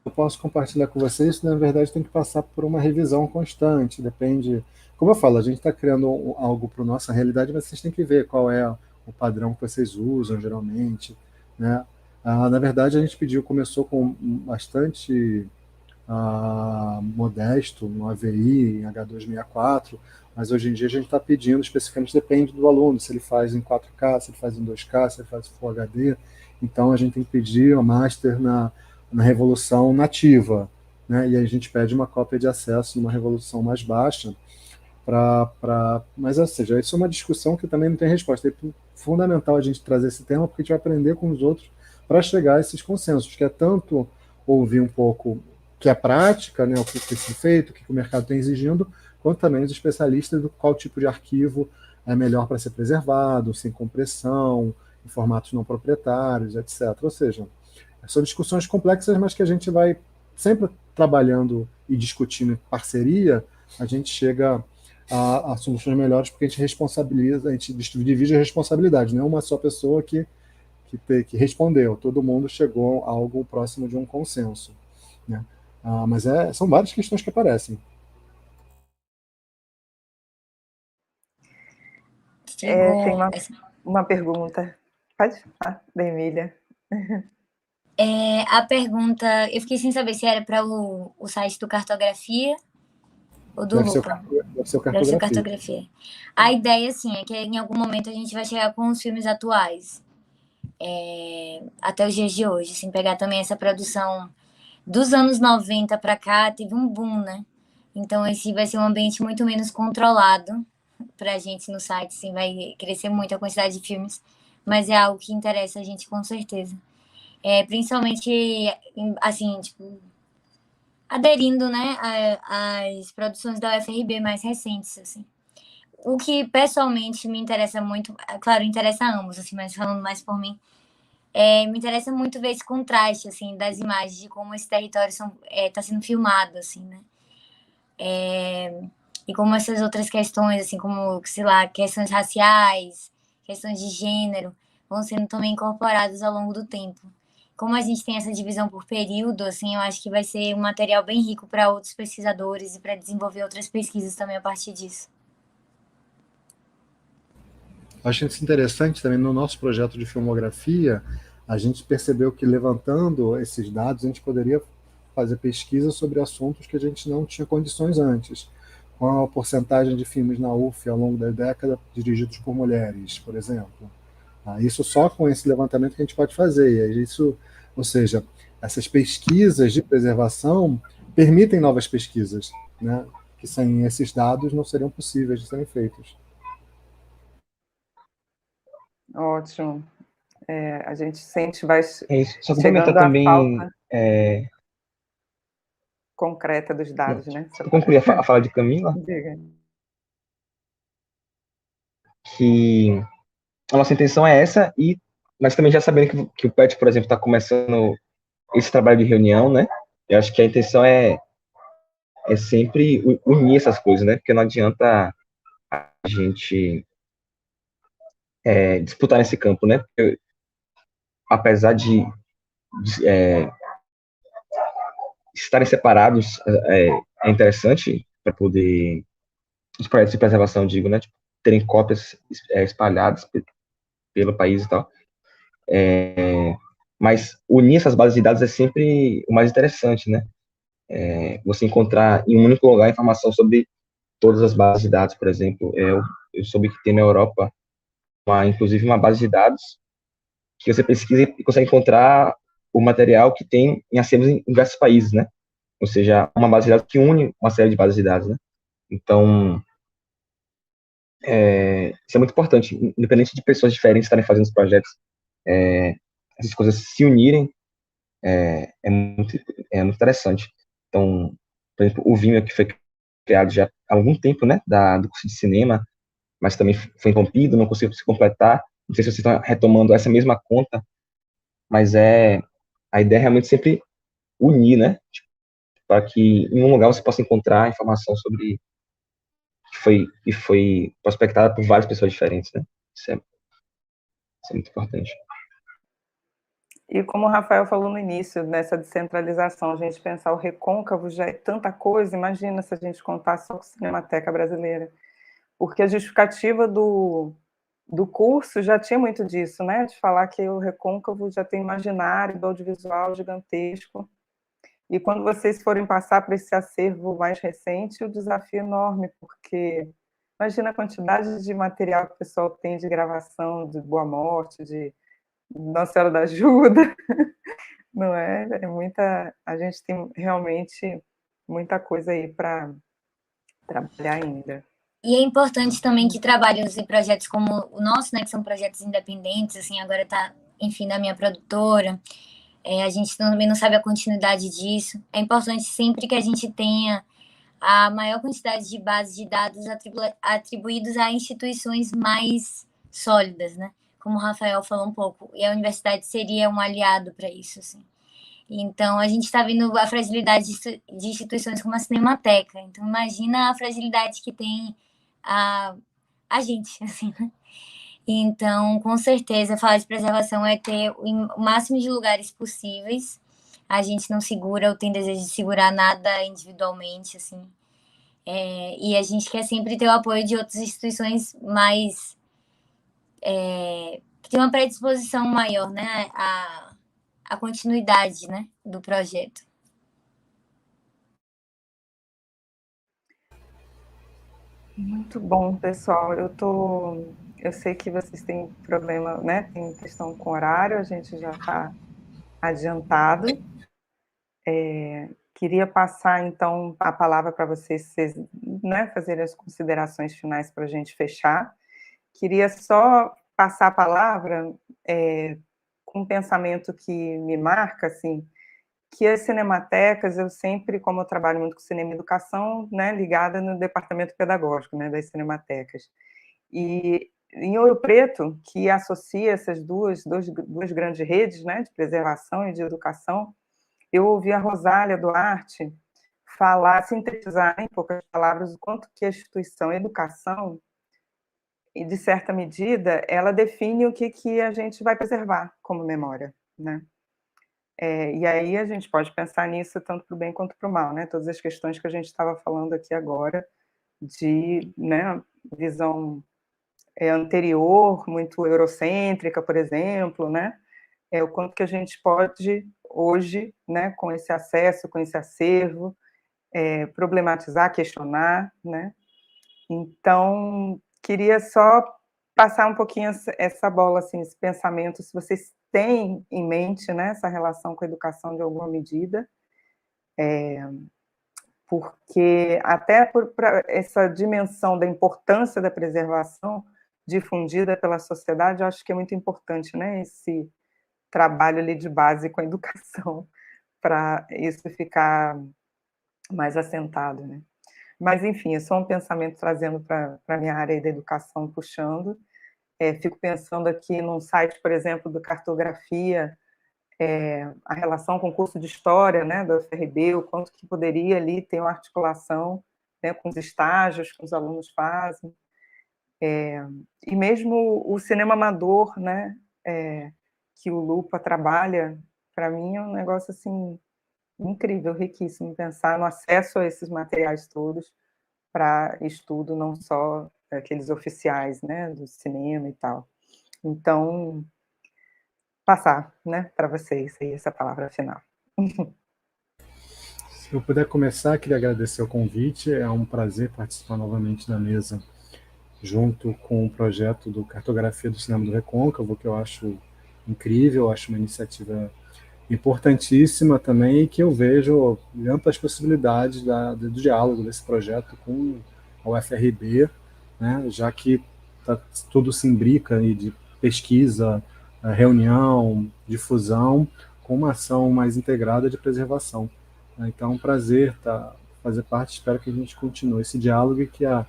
eu posso compartilhar com vocês, isso na verdade tem que passar por uma revisão constante, depende. Como eu falo, a gente está criando algo para a nossa realidade, mas vocês têm que ver qual é o padrão que vocês usam geralmente, né? Na verdade, a gente começou com bastante modesto no AVI, em H264, mas hoje em dia a gente está pedindo especificamente, depende do aluno, se ele faz em 4K, se ele faz em 2K, se ele faz Full HD, então a gente tem que pedir a master na resolução nativa, né? E aí a gente pede uma cópia de acesso numa resolução mais baixa, mas, ou seja, isso é uma discussão que também não tem resposta. É fundamental a gente trazer esse tema, porque a gente vai aprender com os outros para chegar a esses consensos, que é tanto ouvir um pouco o que é prática, né, o que tem sido feito, o que o mercado está exigindo, quanto também os especialistas do qual tipo de arquivo é melhor para ser preservado, sem compressão, em formatos não proprietários, etc. Ou seja, são discussões complexas, mas que a gente vai sempre trabalhando e discutindo em parceria, a gente chega a soluções melhores, porque a gente responsabiliza, a gente divide a responsabilidade, não é uma só pessoa que respondeu, todo mundo chegou a algo próximo de um consenso, né? Mas são várias questões que aparecem. Tem uma pergunta. Pode falar, da Emília. A pergunta, eu fiquei sem saber se era para o site do Cartografia ou do Lupa. Deve ser o Deve ser Cartografia. Cartografia. A ideia, assim, é que em algum momento a gente vai chegar com os filmes atuais, até os dias de hoje, assim, pegar também essa produção dos anos 90 para cá, teve um boom, né? Então esse vai ser um ambiente muito menos controlado para a gente no site, assim, vai crescer muito a quantidade de filmes, mas é algo que interessa a gente com certeza. Principalmente, assim, tipo, aderindo, né, às produções da UFRB mais recentes, assim. O que pessoalmente me interessa muito, claro, interessa a ambos, assim, mas falando mais por mim, me interessa muito ver esse contraste, assim, das imagens, de como esse território está sendo filmado, assim, né? E como essas outras questões, assim, como, sei lá, questões raciais, questões de gênero, vão sendo também incorporadas ao longo do tempo. Como a gente tem essa divisão por período, assim, eu acho que vai ser um material bem rico para outros pesquisadores e para desenvolver outras pesquisas também a partir disso. Acho isso interessante também no nosso projeto de filmografia, a gente percebeu que levantando esses dados, a gente poderia fazer pesquisa sobre assuntos que a gente não tinha condições antes. Qual a porcentagem de filmes na UF ao longo da década dirigidos por mulheres, por exemplo? Isso só com esse levantamento que a gente pode fazer. Isso, ou seja, essas pesquisas de preservação permitem novas pesquisas, né? Que sem esses dados não seriam possíveis de serem feitos. Ótimo. A gente sente vai isso. Só complementar chegando à também. falta concreta dos dados, Não, né? só para concluir a fala de Camila, Diga. que a nossa intenção é essa, mas também já sabendo que o PET, por exemplo, está começando esse trabalho de reunião, né? Eu acho que a intenção é sempre unir essas coisas, né? Porque não adianta a gente disputar nesse campo, né? Porque, apesar de estarem separados, é interessante para poder os projetos de preservação, digo, né? Tipo, terem cópias espalhadas pelo país e tal. Mas unir essas bases de dados é sempre o mais interessante, né? Você encontrar em um único lugar informação sobre todas as bases de dados, por exemplo. Eu soube que tem na Europa, inclusive, uma base de dados que você pesquisa e consegue encontrar o material que tem em acervos em diversos países, né? Ou seja, uma base de dados que une uma série de bases de dados, né? Então, isso é muito importante. Independente de pessoas diferentes estarem fazendo os projetos, essas coisas se unirem muito interessante. Então, por exemplo, o Vimeo, que foi criado já há algum tempo, né, do curso de cinema, mas também foi interrompido, não conseguiu se completar. Não sei se vocês estão retomando essa mesma conta, mas a ideia é realmente sempre unir, né, para que em um lugar você possa encontrar informação sobre que foi prospectada por várias pessoas diferentes, né. Isso é muito importante. E como o Rafael falou no início, nessa descentralização, a gente pensar o Recôncavo já é tanta coisa, imagina se a gente contar só com a Cinemateca Brasileira. Porque a justificativa do curso já tinha muito disso, né? De falar que o Recôncavo já tem imaginário do audiovisual gigantesco. E quando vocês forem passar para esse acervo mais recente, o desafio é enorme, porque imagina a quantidade de material que o pessoal tem de gravação de Boa Morte, de Nossa Senhora da Ajuda, não é? É muita, a gente tem realmente muita coisa aí para trabalhar ainda. E é importante também que trabalhos e projetos como o nosso, né, que são projetos independentes, assim, agora tá, enfim, da minha produtora, a gente também não sabe a continuidade disso. É importante sempre que a gente tenha a maior quantidade de bases de dados atribuídos a instituições mais sólidas, né? Como o Rafael falou um pouco, e a universidade seria um aliado para isso, assim. Então, a gente está vendo a fragilidade de instituições como a Cinemateca. Então, imagina a fragilidade que tem a gente, assim, né? Então, com certeza, falar de preservação é ter o máximo de lugares possíveis. A gente não segura ou tem desejo de segurar nada individualmente, assim. E a gente quer sempre ter o apoio de outras instituições mais... que tem uma predisposição maior, né? A continuidade, né, do projeto. Muito bom, pessoal. Eu sei que vocês têm problema, né? Tem questão com horário, a gente já está adiantado. Queria passar, então, a palavra para vocês, né, fazerem as considerações finais para a gente fechar. Queria só passar a palavra com um pensamento que me marca, assim, que as cinematecas, eu sempre, como eu trabalho muito com cinema e educação, né, ligada no departamento pedagógico, né, das cinematecas. E em Ouro Preto, que associa essas duas grandes redes, né, de preservação e de educação, eu ouvi a Rosália Duarte falar, sintetizar em poucas palavras, o quanto que a instituição a educação, e de certa medida, ela define o que a gente vai preservar como memória, né? E aí a gente pode pensar nisso tanto para o bem quanto para o mal, né? Todas as questões que a gente estava falando aqui agora, de, né, visão anterior, muito eurocêntrica, por exemplo, né? O quanto que a gente pode, hoje, né, com esse acesso, com esse acervo, problematizar, questionar, né? Então, queria só passar um pouquinho essa bola, assim, esse pensamento, se vocês têm em mente, né, essa relação com a educação de alguma medida, porque até por essa dimensão da importância da preservação difundida pela sociedade, eu acho que é muito importante, né, esse trabalho ali de base com a educação, para isso ficar mais assentado, né? Mas, enfim, é só um pensamento trazendo para a minha área da educação, puxando. Fico pensando aqui num site, por exemplo, do Cartografia, a relação com o curso de História, né, da UFRB, o quanto que poderia ali ter uma articulação, né, com os estágios que os alunos fazem. E mesmo o cinema amador, né, que o Lupa trabalha, para mim é um negócio assim incrível, riquíssimo, pensar no acesso a esses materiais todos para estudo, não só aqueles oficiais, né, do cinema e tal. Então, passar, né, para vocês aí essa palavra final. Se eu puder começar, queria agradecer o convite, é um prazer participar novamente da mesa, junto com o projeto do Cartografia do Cinema do Recôncavo, que eu acho incrível, acho uma iniciativa importantíssima também, e que eu vejo amplas possibilidades do diálogo desse projeto com a UFRB, né, já que tudo se imbrica aí de pesquisa, reunião, difusão, com uma ação mais integrada de preservação. Então, é um prazer fazer parte, espero que a gente continue esse diálogo e que a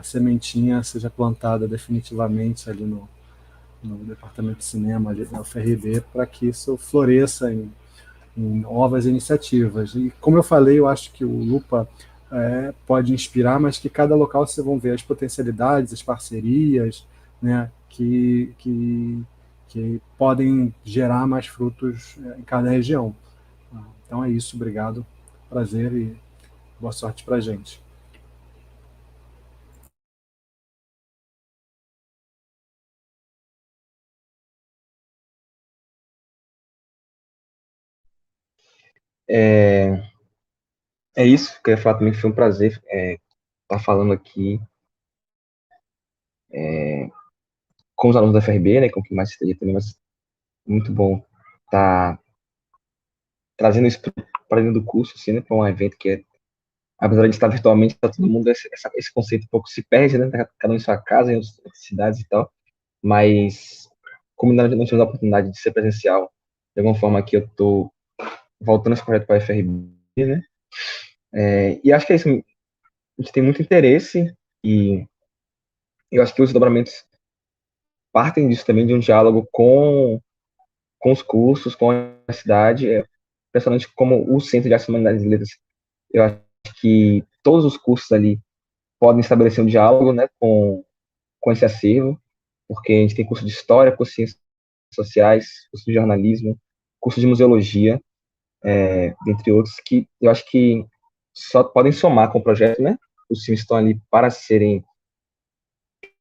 sementinha seja plantada definitivamente ali no departamento de cinema ali da UFRB, para que isso floresça em novas iniciativas. E, como eu falei, eu acho que o Lupa pode inspirar, mas que cada local vocês vão ver as potencialidades, as parcerias, né, que que podem gerar mais frutos em cada região. Então é isso, obrigado, prazer e boa sorte para a gente. É isso, queria falar também que foi um prazer estar falando aqui com os alunos da FRB, né, com quem mais esteja também, mas muito bom estar trazendo isso para dentro do curso, assim, né, para um evento que apesar de estar virtualmente, tá todo mundo, esse conceito um pouco se perde, né, cada um em sua casa, em outras cidades e tal, mas como ainda não tivemos a oportunidade de ser presencial, de alguma forma aqui eu estou voltando esse projeto para a FRB, né, e acho que é isso, a gente tem muito interesse e eu acho que os dobramentos partem disso também, de um diálogo com os cursos, com a universidade, principalmente como o Centro de Artes, Humanidades e Letras. Eu acho que todos os cursos ali podem estabelecer um diálogo, né, com esse acervo, porque a gente tem curso de História, curso de Ciências Sociais, curso de Jornalismo, curso de Museologia, dentre outros, que eu acho que só podem somar com o projeto, né? Os filmes estão ali para serem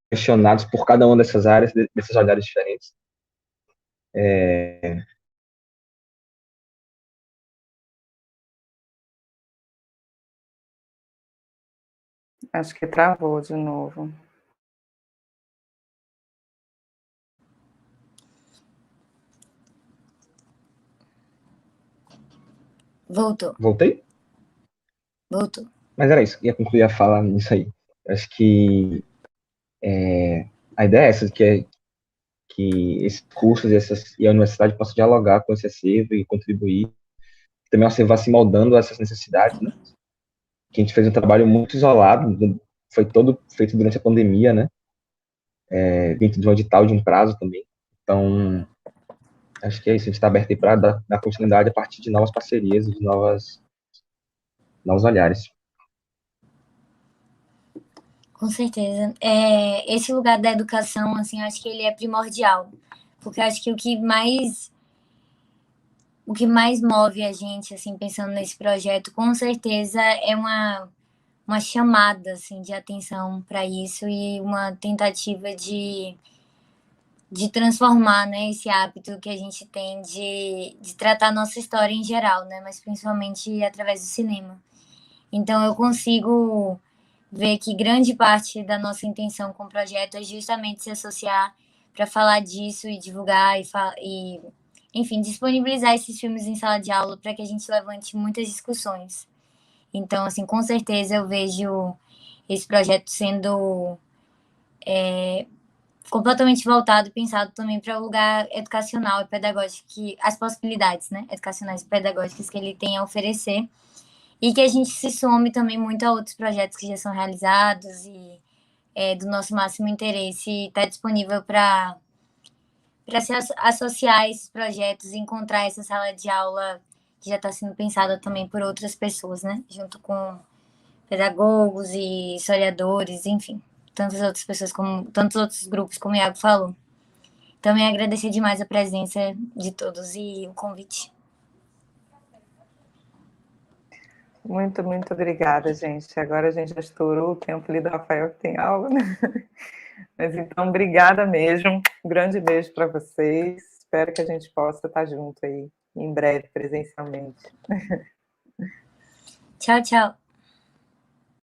questionados por cada uma dessas áreas, desses olhares diferentes. Acho que travou de novo. Voltou. Voltei? Voltou. Mas era isso, ia concluir a fala nisso aí. Eu acho que a ideia é essa, que esses cursos e a universidade possam dialogar com esse acervo e contribuir. Também o acervo vai se moldando a essas necessidades, né? Que a gente fez um trabalho muito isolado, foi todo feito durante a pandemia, né? Dentro de um edital de um prazo também. Então, acho que é isso, a gente está aberto para dar continuidade a partir de novas parcerias e de novos olhares. Com certeza. Esse lugar da educação, assim, eu acho que ele é primordial. Porque eu acho que o que mais move a gente, assim, pensando nesse projeto, com certeza é uma chamada, assim, de atenção para isso e uma tentativa de transformar, né, esse hábito que a gente tem de tratar a nossa história em geral, né, mas principalmente através do cinema. Então eu consigo ver que grande parte da nossa intenção com o projeto é justamente se associar para falar disso e divulgar e, enfim, disponibilizar esses filmes em sala de aula para que a gente levante muitas discussões. Então, assim, com certeza eu vejo esse projeto sendo completamente voltado e pensado também para o lugar educacional e pedagógico, as possibilidades, né, educacionais e pedagógicas que ele tem a oferecer. E que a gente se some também muito a outros projetos que já são realizados e do nosso máximo interesse estar disponível para se associar a esses projetos e encontrar essa sala de aula que já está sendo pensada também por outras pessoas, né? Junto com pedagogos e historiadores, enfim, tantas outras pessoas, tantos outros grupos, como o Iago falou. Também agradecer demais a presença de todos e o convite. Muito, muito obrigada, gente. Agora a gente já estourou o tempo ali do Rafael, que tem aula, né? Mas então, obrigada mesmo. Um grande beijo para vocês. Espero que a gente possa estar junto aí em breve, presencialmente. Tchau, tchau.